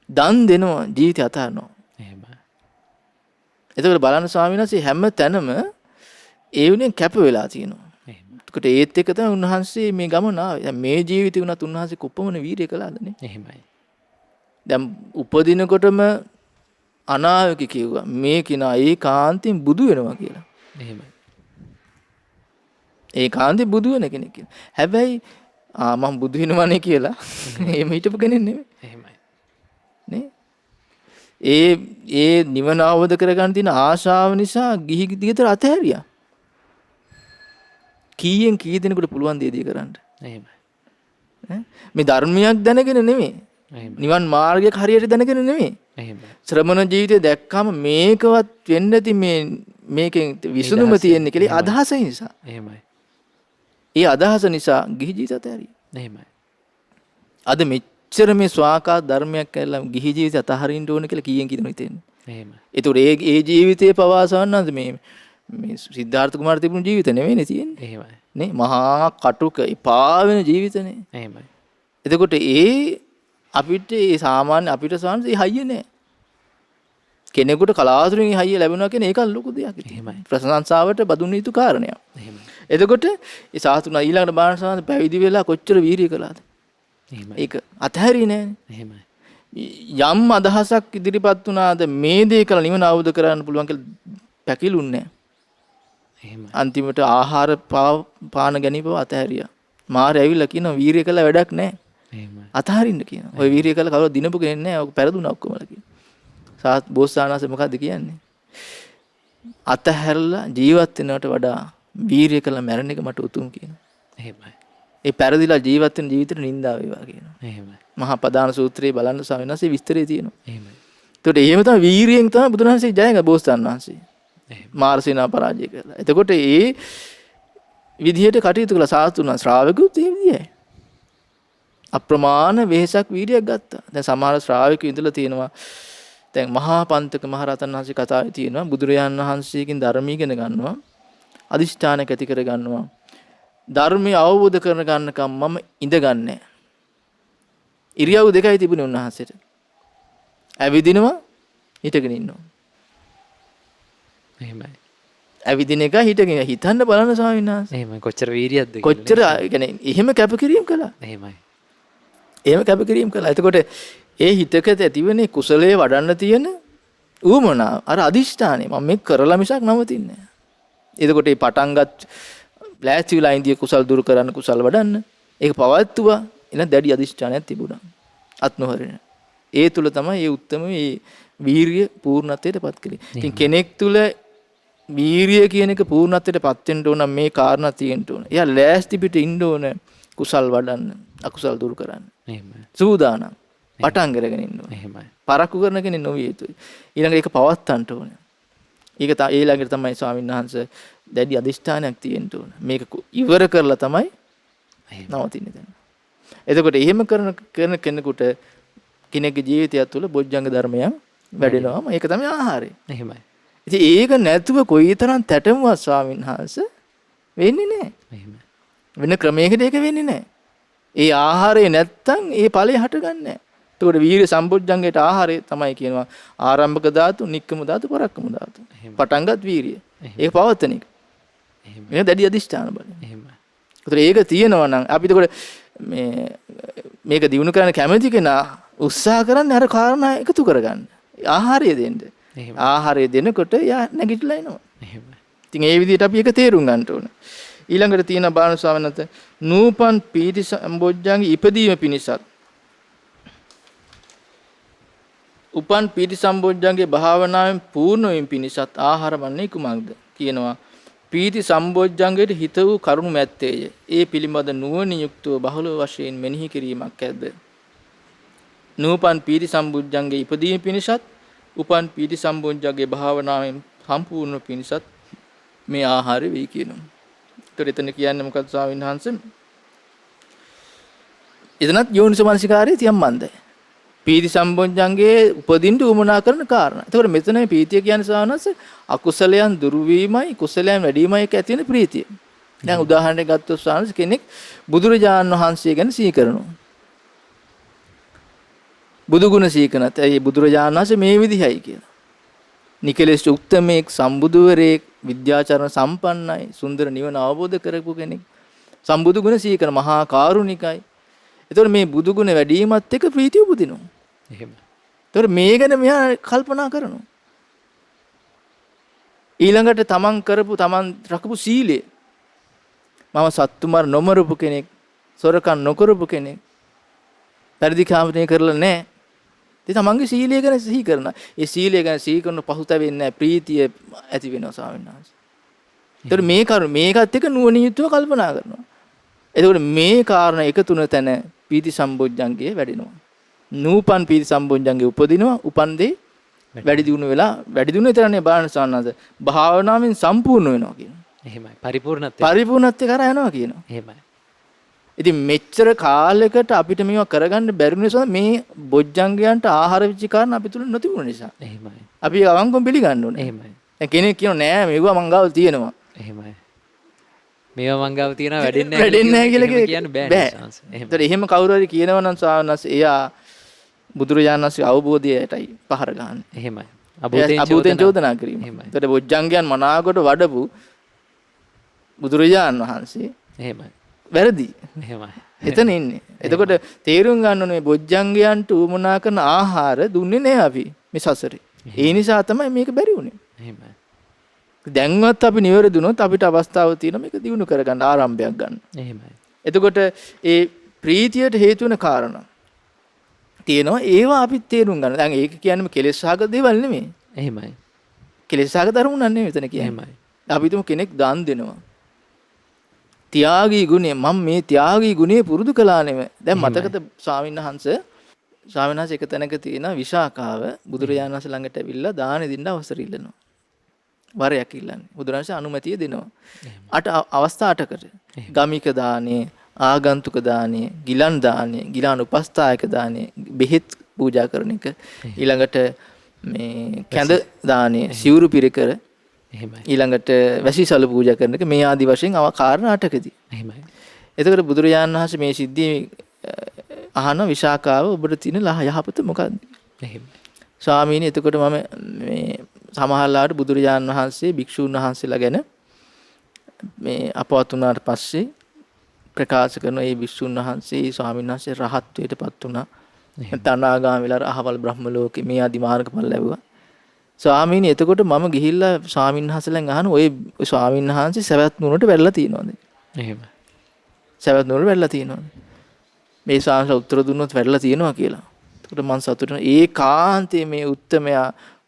Speaker 2: දන් දෙනවා ජීවිතය අතහරිනවා.
Speaker 1: එහෙමයි.
Speaker 2: එතකොට බලන්න ස්වාමීන් වහන්සේ හැම තැනම ඒ වෙනුවෙන් කැප වෙලා තියෙනවා. එතකොට ඒත් එක තමයි උන්වහන්සේ මේ ගමන ආවේ. දැන් මේ ජීවිතේ උනත් උන්වහන්සේ කොපමණ වීරිය කළාද නේ?
Speaker 1: එහෙමයි.
Speaker 2: දැන් උපදිනකොටම අනාවක කිව්වා මේ කිනා ඒකාන්තයෙන් බුදු වෙනවා කියලා.
Speaker 1: එහෙමයි.
Speaker 2: ඒකාන්තයෙන් බුදු වෙන කෙනෙක් කියලා. හැබැයි මම බුදු වෙනවනේ කියලා එහෙම හිතපු කෙනෙක් නෙමෙයි.
Speaker 1: එහෙමයි.
Speaker 2: නේ? ඒ නිවන අවබෝධ කරගන්න තියෙන ආශාව නිසා ගිහි ගෙදර අතහැරියා. කීයෙන් කී දෙනෙකුට පුළුවන් දේදී කරන්න.
Speaker 1: එහෙමයි.
Speaker 2: මේ ධර්මයක් දැනගෙන නෙමෙයි. නිවන් මාර්ගයක් හරියට දැනගෙන නෙමෙයි.
Speaker 1: එහෙමයි.
Speaker 2: ශ්‍රමණ ජීවිතය දැක්කම මේකවත් වෙන්නේ නැති මේකෙන් විසඳුම තියෙන්නේ කියලා අදහස නිසා.
Speaker 1: එහෙමයි.
Speaker 2: ඒ අදහස නිසා ගිහි ජීවිතය අතහැරියා.
Speaker 1: එහෙමයි.
Speaker 2: අද මෙච්චර මේ ස්වාකාර ධර්මයක් කියලා ගිහි ජීවිතය අතහරින්න ඕන කියලා කීයෙන් කී දෙනෙක් හිතන්නේ.
Speaker 1: එහෙමයි.
Speaker 2: ඒතකොට ඒ ජීවිතයේ පවාසවන්නත් මේ සිද්ධාර්ථ කුමාර තිබුණු ජීවිත නෙවෙයිනේ තියෙන්නේ.
Speaker 1: එහෙමයි.
Speaker 2: නේ මහා කටුක එපා වෙන ජීවිතනේ.
Speaker 1: එහෙමයි.
Speaker 2: එතකොට අපිට ඒ සාමාන්‍ය අපිට සාමාන්‍ය ඒ හයිය නෑ. කෙනෙකුට කලාතුරකින් හයිය ලැබෙනවා කියන එක ලොකු දෙයක්.
Speaker 1: එහෙමයි.
Speaker 2: ප්‍රශංසාවට බදුන් යුතු කාරණයක්.
Speaker 1: එහෙමයි.
Speaker 2: එතකොට ඒ සාතුන ඊළඟට බාහන සාමාන්‍ය පැවිදි වෙලා කොච්චර වීරිය කළාද?
Speaker 1: එහෙමයි.
Speaker 2: ඒක අතහැරියේ නෑනේ.
Speaker 1: එහෙමයි.
Speaker 2: යම් අදහසක් ඉදිරිපත් වුණාද මේ දේ කළ නිවන අවබෝධ කරගන්න පුළුවන් කියලා පැකිලුන්නේ නෑ.
Speaker 1: එහෙමයි.
Speaker 2: අන්තිමට ආහාර පාන ගැනීම අතහැරියා. මාරය ඇවිල්ලා කියනවා වීරිය කළා වැඩක් නෑ.
Speaker 1: එහෙමයි.
Speaker 2: අතහරින්න කියනවා. ඔය වීරිය කළා කවුරුත් දිනපු කෙනෙක් නෑ. ඔක පෙරදුනා ඔක්කොමලා කියනවා. බෝසතාණන්සේ මොකද්ද කියන්නේ? අතහැරලා ජීවත් වෙනවට වඩා වීරිය කළා මැරෙන එක මට උතුම් කියනවා.
Speaker 1: එහෙමයි.
Speaker 2: ඒ පෙරදිලා ජීවත් වෙන ජීවිතේට නින්දා වේවා කියනවා.
Speaker 1: එහෙමයි.
Speaker 2: මහා ප්‍රදාන සූත්‍රයේ බලන්න ස්වාමීන් වහන්සේ විස්තරය තියෙනවා.
Speaker 1: එහෙමයි.
Speaker 2: ඒකට එහෙම තමයි වීරියෙන් තමයි බුදුන් වහන්සේ ජයගන්නේ බෝසතාණන් වහන්සේ.
Speaker 1: එහෙමයි.
Speaker 2: මාර්සේනා පරාජය කළා. එතකොට ඒ විදිහට කටයුතු කළා සාතුන ශ්‍රාවකුත් ඒ විදියයි. අප්‍රමාණ වෙහසක් වීරියක් ගත්තා. දැන් සමහර ශ්‍රාවකයෝ ඉඳලා තියෙනවා. දැන් මහා පන්තක මහ රහතන් වහන්සේ කතාවේ තියෙනවා බුදුරජාණන් වහන්සේගෙන් ධර්මී ඉගෙන ගන්නවා. අදිෂ්ඨානයක් ඇති කර ගන්නවා. ධර්මය අවබෝධ කරන ගන්නකම් මම ඉඳගන්නේ. ඉරියව් දෙකයි තිබුණේ උන්වහන්සේට. ඇවිදිනවා හිටගෙන ඉන්නවා.
Speaker 1: එහෙමයි.
Speaker 2: ඇවිදින එක හිටගෙන හිතන්න බලන්න ස්වාමීන් වහන්සේ.
Speaker 1: එහෙමයි. කොච්චර වීරියක්ද කියලා.
Speaker 2: කොච්චර يعني එහෙම කැපකිරීම කළා.
Speaker 1: එහෙමයි.
Speaker 2: එහෙම කැපකිරීම කළා. එතකොට ඒ හිතක ඇතිවෙන්නේ කුසලයේ වඩන්න තියෙන ඌමනාව. අර අදිෂ්ඨානය මම මේක කරලා මිසක් නවතින්නේ නැහැ. එතකොට මේ පටන්ගත් ලෑස්ති වෙලා ඉඳී කුසල් දුරු කරන්න කුසල් වඩන්න. ඒක පවත්තුවා. එන දැඩි අදිෂ්ඨානයක් තිබුණා. අත් නොහරින. ඒ තුල තමයි මේ උත්තම මේ වීරිය පූර්ණත්වයටපත් කළේ. ඉතින් කෙනෙක් තුල වීරිය කියන එක පූර්ණත්වයටපත් වෙන්න ඕන මේ කාරණා තියෙන්න ඕන. එයා ලෑස්ති පිට ඉන්න ඕන කුසල් වඩන්න, අකුසල් දුරු කරන්න.
Speaker 1: එහෙමයි.
Speaker 2: සූදානම්. පටන් අරගෙන ඉන්න ඕන.
Speaker 1: එහෙමයි.
Speaker 2: පරක්කු කරන කෙනෙක් නොවිය යුතුයි. ඊළඟ ඒක පවත්තන්න ඕන. ඒක ඊළඟට තමයි ස්වාමීන් වහන්සේ දැඩි අදිෂ්ඨානයක් තියෙන්න ඕන. මේක ඉවර කරලා තමයි නවතින්නේ දැන්. එතකොට එහෙම කරන කෙනෙකුට කෙනෙකුගේ ජීවිතය තුළ බොජ්ජංග ධර්මයන් වැඩෙනවාම ඒක තමයි ආහාරය.
Speaker 1: එහෙමයි.
Speaker 2: ඉතින් ඒක නැතුව කොයිතරම් තැටමුවත් ස්වාමීන් වහන්සේ වෙන්නේ නැහැ.
Speaker 1: එහෙමයි.
Speaker 2: වෙන ක්‍රමයකට ඒක වෙන්නේ නැහැ. ඒ ආහාරය නැත්තම් ඒ ඵලය හටගන්නේ නැහැ. එතකොට වීර්ය සම්බොජ්ජංගයට ආහාරය තමයි කියනවා ආරම්භක ධාතු, නික්කම ධාතු, පරක්කම ධාතු. පටන්ගත් වීර්ය. ඒක පවත්තන එක. එහෙමයි. දැඩි අදිෂ්ඨාන බලය. එහෙමයි. ඒතර ඒක තියෙනවා නම් අපි එතකොට මේක දිනු කරන්න කැමති කෙනා උත්සාහ කරන්නේ අර කාරණා එකතු කරගන්න. ආහාරය දෙන්න. ආහාරය දෙනකොට යා නැගිටලා එනවා. එහෙමයි. ඉතින් ඒ විදිහට අපි ඒක තේරුම් ගන්න ඕන. ඊළඟට තියෙන බාන ස්වාමීන් වහන්සේ නූපන් පීති සම්බොජ්ජංගේ ඉපදීම පිණිසත් උපන් පීති සම්බොජ්ජංගේ භාවනාවෙන් පූර්ණ වීම පිණිසත් ආහාර වන්නේ කුමක්ද කියනවා. පීති සම්බොජ්ජංගයට හිත වූ කරුණු මැත්තේය. ඒ පිළිබඳ නුවණින් යුක්තව බහුල වශයෙන් මෙනෙහි කිරීමක් ඇද්ද. නූපන් පීති සම්බොජ්ජංගේ ඉපදීම පිණිසත් උපන් පීති සම්බොජ්ජංගේ භාවනාවෙන් සම්පූර්ණ පිණිසත් මේ ආහාරය වෙයි කියනවා. ඒතර එතන කියන්නේ මොකක්ද ස්වාමීන් වහන්සේ? එතනත් යෝනිසමනසිකාරයේ තියම්මන්දයි. පීති සම්බොජ්ජංගේ උපදින්න උමනා කරන කාරණා. ඒතකොට මෙතන මේ ප්‍රීතිය කියන්නේ ස්වාමීන් වහන්සේ අකුසලයන් දුරු වීමයි කුසලයන් වැඩි වීමයි එක ඇති වෙන ප්‍රීතිය. දැන් උදාහරණයක් ගත්තොත් ස්වාමීන් වහන්සේ කෙනෙක් බුදුරජාණන් වහන්සේ ගැන සිහි කරනවා. බුදු ගුණ සිහි කරනත් ඒ බුදුරජාණන් වහන්සේ මේ විදිහයි කියලා. නිකලෙස් උත්තමෙක් සම්බුදුවරයෙක් විද්‍යාචරණ සම්පන්නයි සුන්දර නිවන අවබෝධ කරපු කෙනෙක්. සම්බුදු ගුණ සිහි කරන මහා කාරුණිකයි. එතකොට මේ බුදු ගුණ වැඩි වීමත් එක්ක ප්‍රීතිය උපදිනවා. එහෙම. එතකොට මේ ගැන මෙයා කල්පනා කරනවා. ඊළඟට තමන් රකපු සීලය. මම සත්තුමාර නොමරපු කෙනෙක්, සොරකම් නොකරපු කෙනෙක්, පරිදි කාමණය කරලා නැහැ. ඉතින් තමන්ගේ සීලය ගැන සිහි කරනවා. ඒ සීලය ගැන සිහි කරන පසුතැවෙන්නේ නැහැ. ප්‍රීතිය ඇති වෙනවා ස්වාමීන් වහන්සේ. එතකොට මේ කරුණ මේකත් එක්ක නුවණින් යුතුව කල්පනා කරනවා. එතකොට මේ කාරණා එකතු වෙන තැන පීති සම්බොජ්ජංගේ වැඩෙනවා. නූපන් පීති සම්බොජ්ජංගේ උපදිනවා. උපන් දේ වැඩි දියුණු වෙලා වැඩි දියුණු විතරනේ බාහන සානද භාවනාවෙන් සම්පූර්ණ වෙනවා කියනවා. එහෙමයි. පරිපූර්ණත්වය කරා යනවා කියනවා. එහෙමයි. ඉතින් මෙච්චර කාලයකට අපිට මේවා කරගන්න බැරි නිසා මේ බොජ්ජංගයන්ට ආහාර වෙච්ච කාරණා අපි තුල නොතිබුණ නිසා. එහෙමයි. අපි අවංකවම පිළිගන්න ඕනේ. එහෙමයි. දැන් කෙනෙක් කියනවා නෑ මේවා මං ගාව තියෙනවා. එහෙමයි. මේවා මං ගාව තියෙනවා වැඩෙන්නේ නැහැ කියලා කියන්න බෑ. ඒතර එහෙම කවුරු හරි කියනවා නම් සාවනස් එයා බුදුරජාණන් වහන්සේ අවබෝධයටයි පහර ගන්න. එහෙමයි. අබෝධයෙන් චෝදනා කිරීම. ඒතර බොජ්ජංගයන් මනාකොට වඩපු බුදුරජාණන් වහන්සේ එහෙමයි. වැරදි. එහෙමයි. එතන ඉන්නේ. එතකොට තේරුම් ගන්න ඕනේ මේ බොජ්ජංගයන්ට උමනා කරන ආහාර දුන්නේ නැහැ අපි මේ සසරේ. ඒ නිසා තමයි මේක බැරි වුනේ. එහෙමයි. දැන්වත් අපි නිවැරදි වුණොත් අපිට අවස්ථාවක් තියෙනවා මේක දිනු කරගන්න ආරම්භයක් ගන්න. එහෙමයි. එතකොට ඒ ප්‍රීතියට හේතු වෙන කාරණා තියෙනවා ඒවා අපි තේරුම් ගන්න. දැන් ඒක කියන්නේ කෙලෙස් සහගත දේවල් නෙමෙයි. එහෙමයි. කෙලෙස් සහගත අරමුණක් නෙමෙයි මෙතන කියන්නේ. එහෙමයි. අපි තුමු කෙනෙක් දාන් දෙනවා. ත්‍යාගී ගුණය මම මේ ත්‍යාගී ගුණය පුරුදු කළා නෙමෙයි. දැන් මතකද ස්වාමීන් වහන්සේ එක තැනක තියෙන විශාකාව බුදුරජාණන් වහන්සේ ළඟට ඇවිල්ලා දාන දෙන්න අවසර ඉල්ලනවා. වරයක් ඉල්ලන්නේ. බුදුරජාණන් අනුමැතිය දෙනවා. අවස්ථා 8කට. ගමික දානේ, ආගන්තුක දානේ, ගිලන් දානේ, ගිලාන උපස්ථායක දානේ, බෙහෙත් පූජා කරන එක. ඊළඟට මේ කැඳ දානේ, සිවුරු පිරකර එහෙමයි. ඊළඟට වැසිසල පූජා කරන එක මේ ආදි වශයෙන් කාරණා 8කදී. එහෙමයි. එතකොට බුදුරජාණන් වහන්සේ මේ සිද්ධිය අහන විශාකාව ඔබට තියෙන යහපත මොකක්ද? එහෙමයි. ස්වාමීනි එතකොට මම මේ සමහරලාට බුදුරජාණන් වහන්සේ භික්ෂූන් වහන්සේලා ගැන මේ අපවත් වුණාට පස්සේ ප්‍රකාශ කරන ඒ භික්ෂූන් වහන්සේ ස්වාමීන් වහන්සේ රහත්ත්වයටපත් වුණා. තනාගාම වෙලා අහවල් බ්‍රහ්ම ලෝකේ මේ ආදි මාර්ගඵල ලැබුවා. ස්වාමීනි එතකොට මම ගිහිල්ලා ස්වාමීන් වහන්සේලාගෙන් අහන ඔය ස්වාමීන් වහන්සේ සවැත් නුවරට වැඩලා තියෙනවද? එහෙම. සවැත් නුවරට වැඩලා තියෙනවද? මේ සාංශ උත්තර දුන්නොත් වැඩිලා තියෙනවා කියලා. ඒකට මං සතුටු වෙනවා. ඒකාන්තයේ මේ උත්තමයා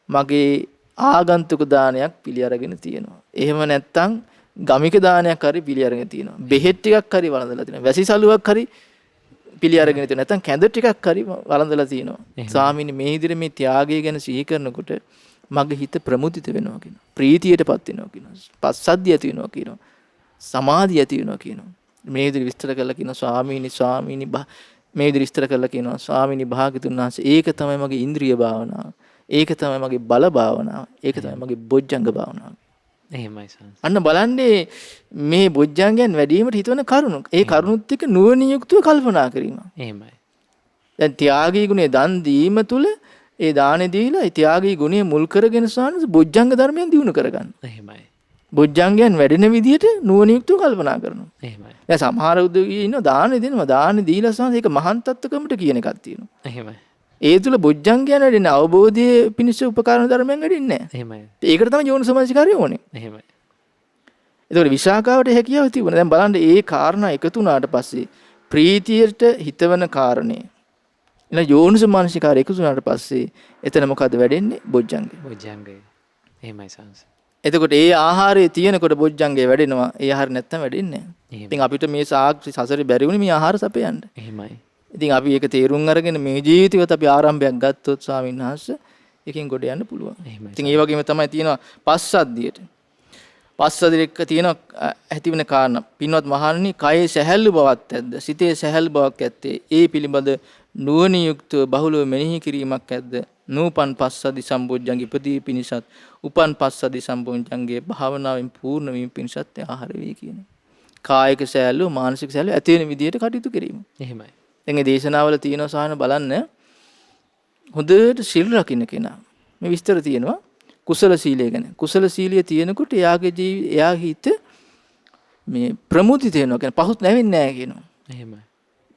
Speaker 2: මගේ ආගන්තුක දානයක් පිළි අරගෙන තියෙනවා. එහෙම නැත්තම් ගමික දානයක් හරි පිළි අරගෙන තියෙනවා. බෙහෙත් ටිකක් හරි වළඳලා තියෙනවා. වැසි සලුවක් හරි පිළි අරගෙන තියෙනවා. නැත්තම් කැඳ ටිකක් හරි වළඳලා තියෙනවා. ස්වාමීනි මේ විදිහට මේ ත්‍යාගය ගැන සිහි කරනකොට මගේ හිත ප්‍රමුදිත වෙනවා කියනවා. ප්‍රීතියටපත් වෙනවා කියනවා. පස්සද්ධිය ඇති වෙනවා කියනවා. සමාධිය ඇති වෙනවා කියනවා. මේ විදිහට විස්තර කරලා කියනවා ස්වාමීනි මේ විදිහට විස්තර කරලා කියනවා ස්වාමීනි භාග්‍යතුන් වහන්සේ ඒක තමයි මගේ ඉන්ද්‍රිය භාවනාව. ඒක තමයි මගේ බල භාවනාව. ඒක තමයි මගේ බොජ්ජංග භාවනාව.
Speaker 1: එහෙමයි සංස.
Speaker 2: අන්න බලන්නේ මේ බොජ්ජංගයන් වැඩිවීමට හිතවන කරුණු. ඒ කරුණුත් එක්ක නුවණින් යුක්තව කල්පනා කිරීම.
Speaker 1: එහෙමයි.
Speaker 2: දැන් ත්‍යාගී ගුණය දන් දීම තුළ ඒ දානෙ දීලා ඒ ත්‍යාගී ගුණය මුල් කරගෙන සානස බොජ්ජංග ධර්මයන් දිනු කරගන්න.
Speaker 1: එහෙමයි.
Speaker 2: බොජ්ජංගයන් වැඩෙන විදිහට නුවණින් යුක්තව කල්පනා කරනවා.
Speaker 1: එහෙමයි.
Speaker 2: දැන් සමහර උද්‍යෝගී ඉන්නවා දානෙ දෙනවා දානෙ දීලා සානස ඒක මහාන්තත්වකමට කියන එකක් තියෙනවා.
Speaker 1: එහෙමයි.
Speaker 2: ඒ තුල බොජ්ජංගයන් වැඩෙන අවබෝධයේ පිණිස උපකාරණ ධර්මයන් වැඩින්නේ නැහැ.
Speaker 1: එහෙමයි.
Speaker 2: ඒකට තමයි යෝනිසමනසිකාරය ඕනේ.
Speaker 1: එහෙමයි.
Speaker 2: ඒතකොට විශාකාවට හැකියාව තිබුණා. දැන් බලන්න ඒ කාරණා එකතු වුණාට පස්සේ ප්‍රීතියට හිතවන කාරණේ. එන යෝනිසමනසිකාරය එකතු වුණාට පස්සේ එතන මොකද වැඩෙන්නේ? බොජ්ජංගය.
Speaker 1: බොජ්ජංගය. එහෙමයි සංස.
Speaker 2: එතකොට ඒ ආහාරයේ තියෙනකොට බොජ්ජංගය වැඩෙනවා. ඒ ආහාර නැත්තම් වැඩෙන්නේ නැහැ. ඉතින් අපිට මේ සාක්ෂි සසරේ බැරි වුණේ මේ ආහාර සපයන්න.
Speaker 1: එහෙමයි.
Speaker 2: ඉතින් අපි ඒක තේරුම් අරගෙන මේ ජීවිතේවත් අපි ආරම්භයක් ගත්තොත් ස්වාමීන් වහන්සේ එකෙන් ගොඩ යන්න පුළුවන්. ඉතින් ඒ වගේම තමයි තියෙනවා පස්සද්ධියට. පස්සද්ධියක තියෙන ඇති වෙන කාරණා. පින්වත් මහණනි, කයේ සැහැල්ලු බවක් ඇද්ද? සිතේ සැහැල්ලු බවක් ඇත්තේ. ඒ පිළිබඳ නුවණින් යුක්තව බහුලව මෙනෙහි කිරීමක් ඇද්ද? නූපන් පස්සද්ධි සම්බොජ්ජංග ඉපදී පිණිසත් උපන් පස්සද්ධි සම්බොජ්ජංගේ භාවනාවෙන් පූර්ණ වීම පිණිසත් ආහාර වේ කියනවා. කායික සැහැල්ලු, මානසික සැහැල්ලු ඇති වෙන විදිහට කටයුතු කිරීම.
Speaker 1: එහෙමයි.
Speaker 2: දැන් මේ දේශනාවල තියෙනවා සාහන බලන්න හොඳට සිල් රකින්න කෙනා. මේ විස්තර තියෙනවා කුසල සීලය ගැන. කුසල සීලිය තියෙනකොට එයාගේ හිත මේ ප්‍රමුදිත වෙනවා. කියන්නේ පහුත් නැවෙන්නේ නැහැ කියනවා.
Speaker 1: එහෙමයි.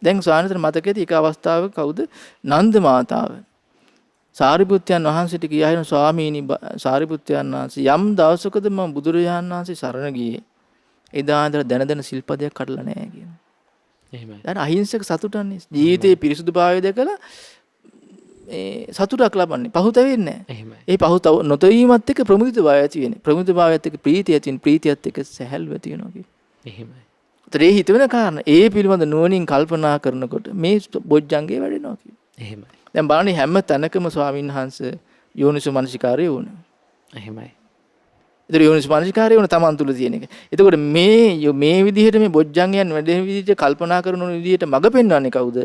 Speaker 2: දැන් සාහනතර මතකයේ එක අවස්ථාවක කවුද? නන්ද මාතාව. සාරිපුත්යන් වහන්සේට කියා හින ස්වාමීනි සාරිපුත්යන් වහන්සේ යම් දවසකද මම බුදුරජාණන් වහන්සේ සරණ ගියේ. එදා ඉඳලා දැන සිල්පදයක් කඩලා නැහැ කියනවා.
Speaker 1: එහෙමයි.
Speaker 2: දැන් අහිංසක සතුටන්නේ ජීවිතයේ පිරිසුදුභාවය දැකලා මේ සතුටක් ලබන්නේ. පහුත වෙන්නේ නැහැ.
Speaker 1: එහෙමයි.
Speaker 2: ඒ පහුත නොතවීමත් එක්ක ප්‍රමුදිතභාවය ඇති වෙන්නේ. ප්‍රමුදිතභාවයත් එක්ක ප්‍රීතිය ඇති වෙන. ප්‍රීතියත් එක්ක සැහැල්ලුව ඇති වෙනවා කියන්නේ.
Speaker 1: එහෙමයි.
Speaker 2: ඒතරේ හිත වෙන කාරණා. ඒ පිළිබඳ නුවණින් කල්පනා කරනකොට මේ බොජ්ජංගේ වැඩෙනවා කියන්නේ.
Speaker 1: එහෙමයි.
Speaker 2: දැන් බලන්න හැම තැනකම ස්වාමීන් වහන්සේ යෝනිසෝ මනසිකාරය වුණ.
Speaker 1: එහෙමයි.
Speaker 2: ඒතර යෝනිසෝ මනසිකාරය වුණ තමන් තුල තියෙන එක. එතකොට මේ විදිහට මේ බොජ්ජංගයන් වැඩෙන විදිහට කල්පනා කරන විදිහට මඟ පෙන්වන්නේ කවුද?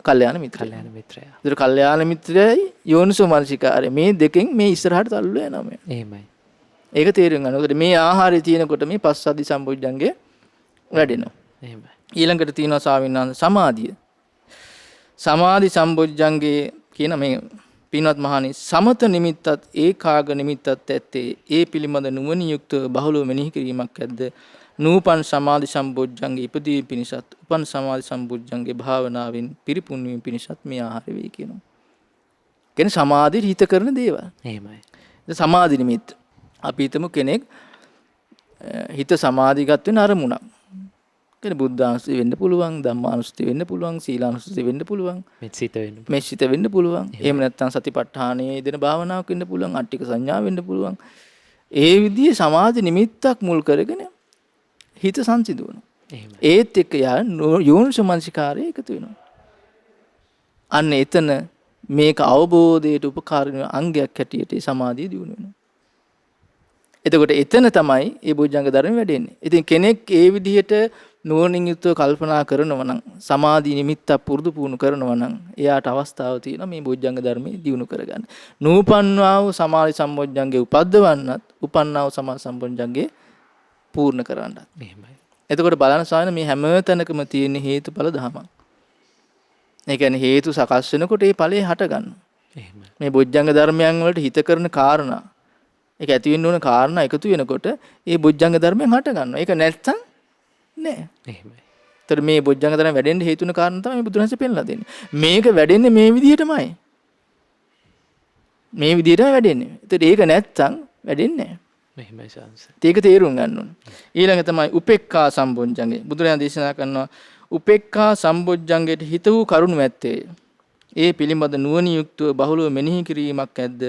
Speaker 2: කල්යාණ මිත්‍රයා.
Speaker 1: කල්යාණ මිත්‍රයා.
Speaker 2: ඒතර කල්යාණ මිත්‍රයයි යෝනිසෝ මනසිකාරය මේ දෙකෙන් මේ ඉස්සරහට තල්ලු යනවා මේ.
Speaker 1: එහෙමයි.
Speaker 2: ඒක තේරුම් ගන්න. ඒකට මේ ආහාරය තියෙනකොට මේ පස්සද්ධි සම්බොජ්ජංගේ වැඩෙනවා.
Speaker 1: එහෙමයි.
Speaker 2: ඊළඟට තියෙනවා ස්වාමීන් වහන්සේ සමාධිය. සමාධි සම්බොජ්ජංගේ කියන මේ පින්වත් මහණනි සමත නිමිත්තත් ඒකාග නිමිත්තත් ඇත්තේ ඒ පිළිබඳ නුවණින් යුක්තව බහුලව මෙනෙහි කිරීමක් ඇද්ද? නූපන් සමාධි සම්බොජ්ජංගේ ඉපදී පිණිසත් උපන් සමාධි සම්බොජ්ජංගේ භාවනාවෙන් පිරිපුන් වීම පිණිසත් මේ ආහාර වේ කියනවා. කියන්නේ සමාධි හිත කරන දේවල්.
Speaker 1: එහෙමයි.
Speaker 2: සමාධි නිමිත්ත. අපි හිතමු කෙනෙක් හිත සමාධිගත වෙන අරමුණක්. කියන්නේ බුද්ධානුස්සතිය වෙන්න පුළුවන්, ධම්මානුස්සතිය වෙන්න පුළුවන්, සීලානුස්සතිය වෙන්න පුළුවන්, මෙසිත වෙන්න පුළුවන්. එහෙම නැත්නම් සතිපට්ඨානයේ යෙදෙන භාවනාවක් වෙන්න පුළුවන්, අට්ටික සංඥා වෙන්න පුළුවන්. ඒ විදිහේ සමාධි නිමිත්තක් මුල් කරගෙන හිත සංසිඳවනවා. එහෙමයි. ඒත් එක්ක යෝනිසෝ මනසිකාරය එකතු වෙනවා. අන්න එතන මේක අවබෝධයට උපකාරී අංගයක් හැටියට සමාධිය දියුණු වෙනවා. එතකොට එතන තමයි මේ බොජ්ජංග ධර්ම වැඩෙන්නේ. ඉතින් කෙනෙක් ඒ විදිහට නුවණින් යුක්තව කල්පනා කරනවා නම් සමාධි නිමිත්ත පුරුදු පුහුණු කරනවා නම් එයාට අවස්ථාව තියෙනවා මේ බොජ්ජංග ධර්මයේ දියුණු කරගන්න. නූපන්නා වූ සමාධි සම්බොජ්ජංගේ උපද්දවන්නත් උපන්නා වූ සමාධි සම්බොජ්ජංගේ පූර්ණ කරන්නත්.
Speaker 1: එහෙමයි.
Speaker 2: එතකොට බලන සායන මේ හැම තැනකම තියෙන හේතුඵල ධමයක්. ඒ කියන්නේ හේතු සකස් වෙනකොට ඒ ඵලය හට ගන්නවා.
Speaker 1: එහෙමයි.
Speaker 2: මේ බොජ්ජංග ධර්මයන් වලට හිත කරන කාරණා ඒක ඇති වෙන්න ඕන කාරණා එකතු වෙනකොට ඒ බොජ්ජංග ධර්මයන් හට ගන්නවා. ඒක නැත්තම් නෑ.
Speaker 1: එහෙමයි.
Speaker 2: ඒතර මේ බොජ්ජංග ධර්ම වැඩෙන්න හේතු වෙන කාරණා තමයි මේ බුදුරජාණන්සේ පෙන්නලා දෙන්නේ. මේක වැඩෙන්නේ මේ විදිහටමයි. මේ විදිහටම වැඩෙන්නේ. ඒතර ඒක නැත්තම් වැඩෙන්නේ නෑ.
Speaker 1: එහෙමයි සංස.
Speaker 2: ඒක තේරුම් ගන්න ඕන. ඊළඟ තමයි උපේක්ඛා සම්බොජ්ජංගේ. බුදුරජාණන් දේශනා කරනවා උපේක්ඛා සම්බොජ්ජංගයට හිත වූ කරුණු ඇත්තේ. ඒ පිළිබඳ නුවණින් යුක්තව බහුලව මෙනෙහි කිරීමක් ඇද්ද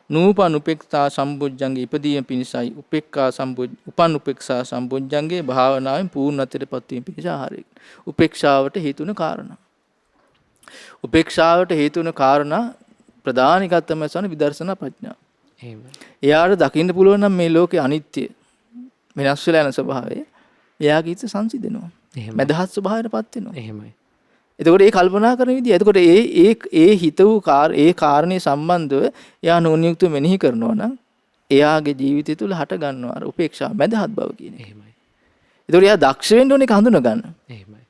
Speaker 2: නූපන් උපේක්ඛා සම්බොජ්ජංගේ ඉපදීම පිණිසයි උපන් උපේක්ෂා සම්බොජ්ජංගේ භාවනාවෙන් පූර්ණත්වයටපත් වීම පිණිස ආහාරය. උපේක්ෂාවට හේතු වෙන කාරණා. උපේක්ෂාවට හේතු වෙන කාරණා ප්‍රධාන එකක් තමයි සන විදර්ශනා ප්‍රඥාව.
Speaker 1: එහෙමයි.
Speaker 2: එයාට දකින්න පුළුවන් නම් මේ ලෝකේ අනිත්‍ය වෙනස් වෙලා යන ස්වභාවය එයාගේ හිත සංසිඳෙනවා. මදහත් ස්වභාවයටපත් වෙනවා.
Speaker 1: එහෙමයි.
Speaker 2: එතකොට ඒ කල්පනා කරන විදිය එතකොට ඒ හිත වූ ඒ කාරණේ සම්බන්ධව එයා නොනියුක්තව මෙනෙහි කරනවා නම් එයාගේ ජීවිතය තුළ හට ගන්නවා අර උපේක්ෂා මදහත් බව කියන එක.
Speaker 1: එහෙමයි.
Speaker 2: එතකොට එයා දක්ෂ වෙන්න ඕනේ ඒක හඳුනා ගන්න.
Speaker 1: එහෙමයි.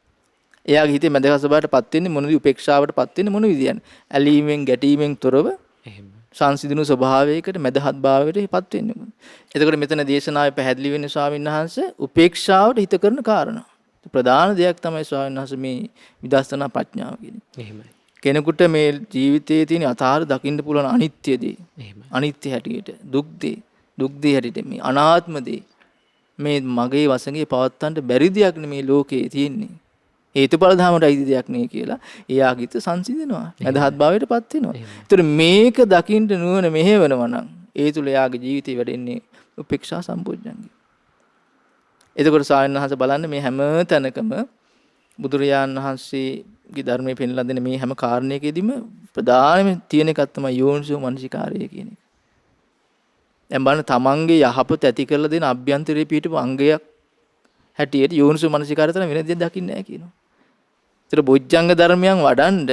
Speaker 2: එයාගේ හිතේ මදහත් ස්වභාවයටපත් වෙන්නේ මොන විදිහ උපේක්ෂාවටපත් වෙන්නේ මොන විදියන්නේ? ඇලීමෙන් ගැටීමෙන් තොරව
Speaker 1: එහෙමයි.
Speaker 2: සංසිඳුණු ස්වභාවයකට මදහත් භාවයටපත් වෙන්නේ. එතකොට මෙතන දේශනාවේ පැහැදිලි වෙන්නේ ස්වාමීන් වහන්සේ උපේක්ෂාවට හිත කරන කාරණා. ප්‍රධාන දෙයක් තමයි ස්වාමීන් වහන්සේ මේ විදර්ශනා ප්‍රඥාව කියන්නේ.
Speaker 1: එහෙමයි.
Speaker 2: කෙනෙකුට මේ ජීවිතයේ තියෙන අතාර දකින්න පුළුවන් අනිත්‍ය දේ.
Speaker 1: එහෙමයි.
Speaker 2: අනිත්‍ය හැටියට, දුක් දේ හැටියට මේ අනාත්ම දේ මේ මගේ වශයෙන් පවත්තන්න බැරි දෙයක් නෙමේ ලෝකේ තියෙන්නේ. හේතුඵල ධර්මයට අයිති දෙයක් නේ කියලා එයාගිත සංසිඳනවා. මදහත් භාවයටපත් වෙනවා. ඒතර මේක දකින්න නුවණ මෙහෙවනවා නම් ඒ තුල එයාගේ ජීවිතේ වැඩෙන්නේ උපේක්ෂා සම්පෝඥංගේ. එතකොට ස්වාමීන් වහන්සේ බලන්න මේ හැම තැනකම බුදුරජාන් වහන්සේගේ ධර්මයේ පෙන්ලා දෙන මේ හැම කාරණයකදීම ප්‍රධානම තියෙන එකක් තමයි යෝනිසෝ මනසිකාරය කියන එක. දැන් බලන්න තමන්ගේ යහපත ඇති කරලා දෙන අභ්‍යන්තරයේ පිටපු අංගයක් හැටියට යෝනිසෝ මනසිකාරය තමයි වෙන දෙයක් දකින්නේ නැහැ කියනවා. ඒතර බොජ්ජංග ධර්මයන් වඩන්ඩ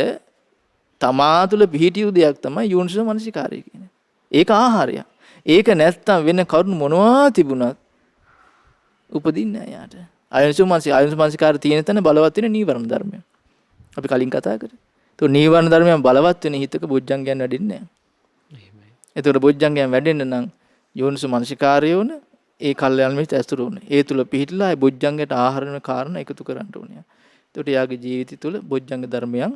Speaker 2: තමා තුළ පිහිටියු දෙයක් තමයි යෝනිසෝ මනසිකාරය කියන්නේ. ඒක ආහාරයක්. ඒක නැත්තම් වෙන කරුණු මොනවා තිබුණත් උපදින්නේ නැහැ යාට. අයෝනිසෝ මනසිකාරය තියෙන තැන බලවත් වෙන නීවරණ ධර්මයන්. අපි කලින් කතා කරේ. ඒතකොට නීවරණ ධර්මයන් බලවත් වෙන හිතක බොජ්ජංගයන් වැඩින්නේ නැහැ.
Speaker 1: එහෙමයි.
Speaker 2: ඒතකොට බොජ්ජංගයන් වැඩෙන්න නම් යෝනිසෝ මනසිකාරය වුණ ඒ කල්යල් මිත් ඇසුරු වුණ. ඒ තුල පිහිටලා ඒ බොජ්ජංගයට ආහාර වෙන කාරණා එකතු කරන්න ඕනේ. ඒතකොට යාගේ ජීවිතය තුළ බොජ්ජංග ධර්මයන්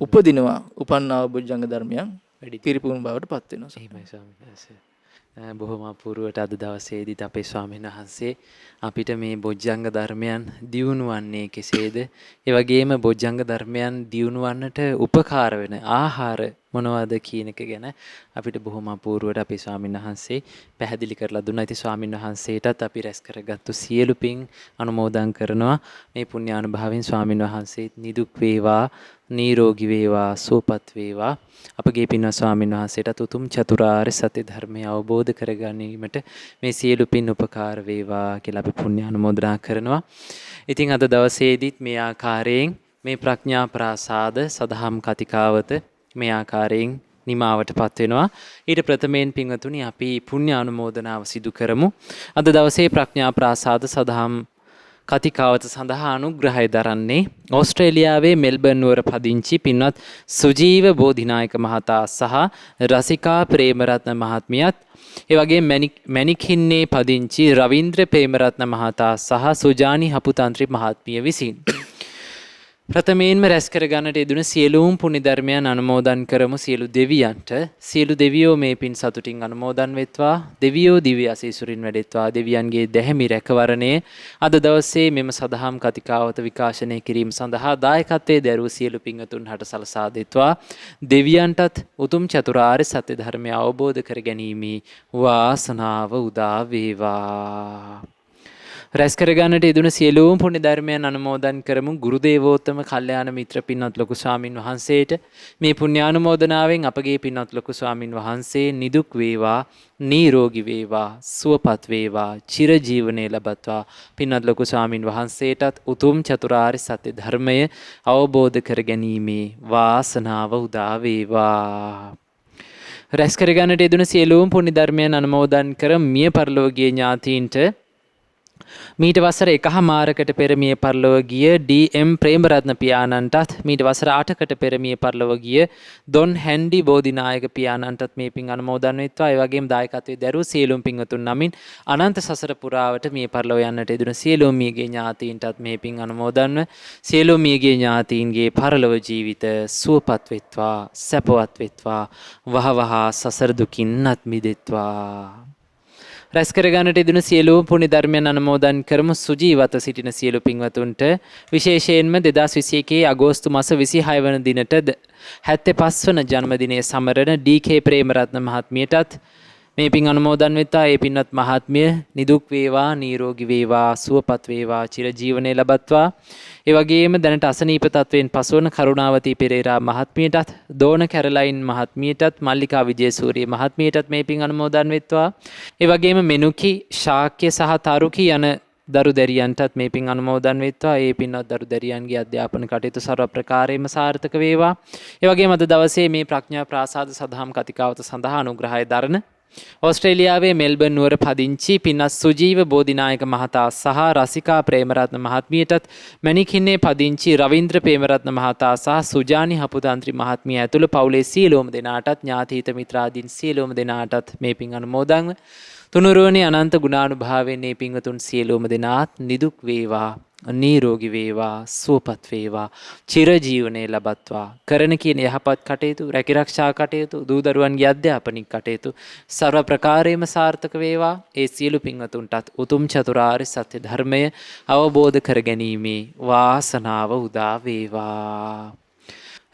Speaker 2: උපදිනවා. උපන්නාව බොජ්ජංග ධර්මයන් පිරිපුන් බවට පත් වෙනවා.
Speaker 1: එහෙමයි ස්වාමීන් වහන්සේ. බොහොම අපූර්වට අද දවසේදීත් අපේ ස්වාමීන් වහන්සේ අපිට මේ බොජ්ජංග ධර්මයන් දියුණු වන්නේ කෙසේද? ඒ වගේම බොජ්ජංග ධර්මයන් දියුණු වන්නට උපකාර වෙන ආහාර මොනවද කියන එක ගැන අපිට බොහොම අපූර්වට අපේ ස්වාමීන් වහන්සේ පැහැදිලි කරලා දුන්නා. ඉතින් ස්වාමීන් වහන්සේටත් අපි රැස් කරගත්තු සියලු පින් අනුමෝදන් කරනවා. මේ පුණ්‍යානුභාවයෙන් ස්වාමීන් වහන්සේත් නිදුක් වේවා, නිරෝගී වේවා, සුවපත් වේවා. අපගේ පින්වත් ස්වාමීන් වහන්සේටත් උතුම් චතුරාර්ය සත්‍ය ධර්මය අවබෝධ කර ගැනීමට මේ සියලු පින් උපකාර වේවා කියලා අපි පුණ්‍යානුමෝදනා කරනවා. ඉතින් අද දවසේදීත් මේ ආකාරයෙන් මේ ප්‍රඥා ප්‍රාසාද සදහම් කතිකාවත මේ ආකාරයෙන් නිමාවටපත් වෙනවා. ඊට ප්‍රථමයෙන් පින්වතුනි අපි පුණ්‍යානුමෝදනාව සිදු කරමු. අද දවසේ ප්‍රඥා ප්‍රාසාද සදහම් කතිකාවත සඳහා අනුග්‍රහය දරන්නේ ඕස්ට්‍රේලියාවේ මෙල්බර්න් නුවර පදිංචි පින්වත් සුජීව බෝධිනායක මහතා සහ රසිකා ප්‍රේමරත්න මහත්මියත්, ඒ වගේම මැණික්හින්නේ පදිංචි රවීන්ද්‍ර ප්‍රේමරත්න මහතා සහ සුජානි හපුතන්ත්‍රි මහත්මිය විසින් ප්‍රථමයෙන්ම රැස් කර ගන්නට යෙදුන සියලුම පුණ්‍ය ධර්මයන් අනුමෝදන් කරමු. සියලු දෙවියන්ට සියලු දෙවියෝ මේ පින් සතුටින් අනුමෝදන් වෙත්වා. දෙවියෝ දිව්‍ය ආශීසුරින් වැඩෙත්වා. දෙවියන්ගේ දැහැමි රැකවරණය අද දවසේ මෙම සදහම් කතිකාවත විකාශනය කිරීම සඳහා දායකත්වයේ දරූ සියලු පින්වතුන් හට සලසා දෙත්වා. දෙවියන්ටත් උතුම් චතුරාර්ය සත්‍ය ධර්මය අවබෝධ කර ගැනීමේ වාසනාව උදා වේවා. රැස් කරගන්නට යෙදුන සියලුම පුණ්‍ය ධර්මයන් අනුමෝදන් කරමු. ගුරු දේවෝත්තම කල්යාණ මිත්‍ර පින්වත් ලොකු ස්වාමින් වහන්සේට මේ පුණ්‍යානුමෝදනාවෙන් අපගේ පින්වත් ලොකු ස්වාමින් වහන්සේ නිදුක් වේවා, නිරෝගී වේවා, සුවපත් වේවා, චිරජීවනයේ ලබත්වා. පින්වත් ලොකු ස්වාමින් වහන්සේටත් උතුම් චතුරාර්ය සත්‍ය ධර්මය අවබෝධ කර ගැනීමේ වාසනාව උදා වේවා. රැස් කරගන්නට යෙදුන සියලුම පුණ්‍ය ධර්මයන් අනුමෝදන් කර මිය පරලෝකීය ඥාතීන්ට මීට වසර 1මාරකට පෙර මිය පරලොව ගිය ඩී.එම්. ප්‍රේමරත්න පියාණන්ටත් මීට වසර 8කට පෙර මිය පරලොව ගිය දොන් හැන්ඩි බෝධිනායක පියාණන්ටත් මේ පින් අනුමෝදන් වෙත්වා. ඒ වගේම දායකත්වයේ දරූ සියලුම පින්වතුන් නමින් අනන්ත සසර පුරාවට මිය පරලොව යන්නට යෙදුන සියලුම මියගේ ඥාතීන්ටත් මේ පින් අනුමෝදන්ව සියලුම මියගේ ඥාතීන්ගේ පරලොව ජීවිත සුවපත් වෙත්වා, සැපවත් වෙත්වා, වහවහ සසර දුකින් අත් මිදෙත්වා. රැස් කරගන්නට යෙදුණු සියලුම පුණ්‍ය ධර්මයන් අනුමෝදන් කරමු. සුජීවත්ව සිටින සියලු පින්වතුන්ට විශේෂයෙන්ම 2021 අගෝස්තු මාස 26 වන දිනට 75 වන ජන්මදිනය සමරන ඩී.කේ. ප්‍රේමරත්න මහත්මියටත් මේ පින් අනුමෝදන් වෙත්තා. ඒ පින්වත් මහත්මිය නිදුක් වේවා, නිරෝගී වේවා, සුවපත් වේවා, චිරජීවනයේ ලබත්වා. ඒ වගේම දැනට අසනීප තත්වයෙන් පසුවන කරුණාවතී පෙරේරා මහත්මියටත්, දෝන කැරලයින් මහත්මියටත්, මල්ලිකා විජේසූරිය මහත්මියටත් මේ පින් අනුමෝදන් වෙත්වා. ඒ වගේම මෙනුකි, ශාක්‍ය සහ තරුකි යන දරු දැරියන්ටත් මේ පින් අනුමෝදන් වෙත්වා. ඒ පින්වත් දරු දැරියන්ගේ අධ්‍යාපන කටයුතු ਸਰව ප්‍රකාරයෙන්ම සාර්ථක වේවා. ඒ වගේම අද දවසේ මේ ප්‍රඥා ප්‍රාසාද සදහම් කතිකාවත සඳහා අනුග්‍රහය දරන ඕස්ට්‍රේලියාවේ මෙල්බර්න් නුවර පදිංචි පින්වත් සුජීව බෝධිනායක මහතා සහ රසිකා ප්‍රේමරත්න මහත්මියටත්, මැණික්හින්නේ පදිංචි රවීන්ද්‍ර ප්‍රේමරත්න මහතා සහ සුජානි හපුතන්ත්‍රි මහත්මිය ඇතුළු පවුලේ සියලුම දෙනාටත්, ඥාති හිත මිත්‍රාදීන් සියලුම දෙනාටත් මේ පින් අනුමෝදන්ව තුනුරුවනේ අනන්ත ගුණානුභාවයෙන් මේ පින්වතුන් සියලුම දෙනාත් නිදුක් වේවා, නිරෝගී වේවා, සුවපත් වේවා, චිරජීවනයේ ලබත්වා. කරන කියන යහපත් කටයුතු, රැකිරක්ෂා කටයුතු, දූ දරුවන්ගේ අධ්‍යාපනික කටයුතු ਸਰව ප්‍රකාරයෙන්ම සාර්ථක වේවා. ඒ සියලු පින්වතුන්ටත් උතුම් චතුරාර්ය සත්‍ය ධර්මය අවබෝධ කරගැනීමේ වාසනාව උදා වේවා.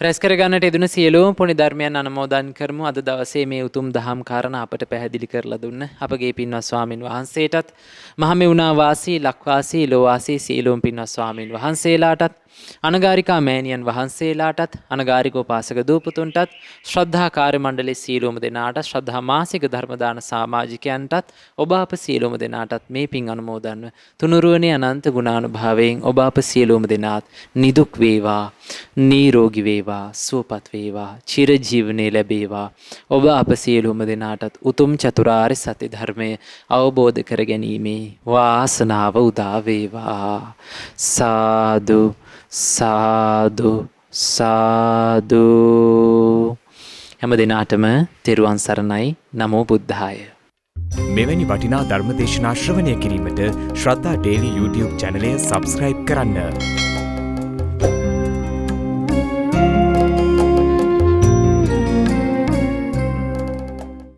Speaker 1: රැස් කරගන්නට යෙදුණු සියලුම පුණ්‍ය ධර්මයන් අනුමෝදන් කරමු. අද දවසේ මේ උතුම් දහම් කාරණා අපට පැහැදිලි කරලා දුන්න අපගේ පින්වත් ස්වාමින් වහන්සේටත්, මහමෙවුනා වාසී, ලක්වාසී, ලෝවාසී සියලුම පින්වත් ස්වාමින් වහන්සේලාටත්, අනගාരികා මෑණියන් වහන්සේලාටත්, අනගාരിക උපාසක දූපතුන්ටත්, ශ්‍රද්ධා කාර්ය මණ්ඩලයේ සියලුම දෙනාට, ශ්‍රද්ධා මාසික ධර්ම දාන සමාජිකයන්ටත්, ඔබ අප සියලුම දෙනාටත් මේ පින් අනුමෝදන්ව තුනුරුවනේ අනන්ත ගුණානුභාවයෙන් ඔබ අප සියලුම දෙනාත් නිදුක් වේවා, නිරෝගී වේවා, සුවපත් වේවා, චිරජීවනයේ ලැබේවා. ඔබ අප සියලුම දෙනාටත් උතුම් චතුරාර්ය සත්‍ය ධර්මය අවබෝධ කරගැනීමේ වාසනාව උදා වේවා. සාදු සාදු සාදු. හැම දිනාටම තෙරුවන් සරණයි. නමෝ බුද්ධාය.
Speaker 3: මෙවැනි වටිනා ධර්ම දේශනා ශ්‍රවණය කිරීමට ශ්‍රද්ධා ඩේලි YouTube චැනලය සබ්ස්ක්‍රයිබ් කරන්න.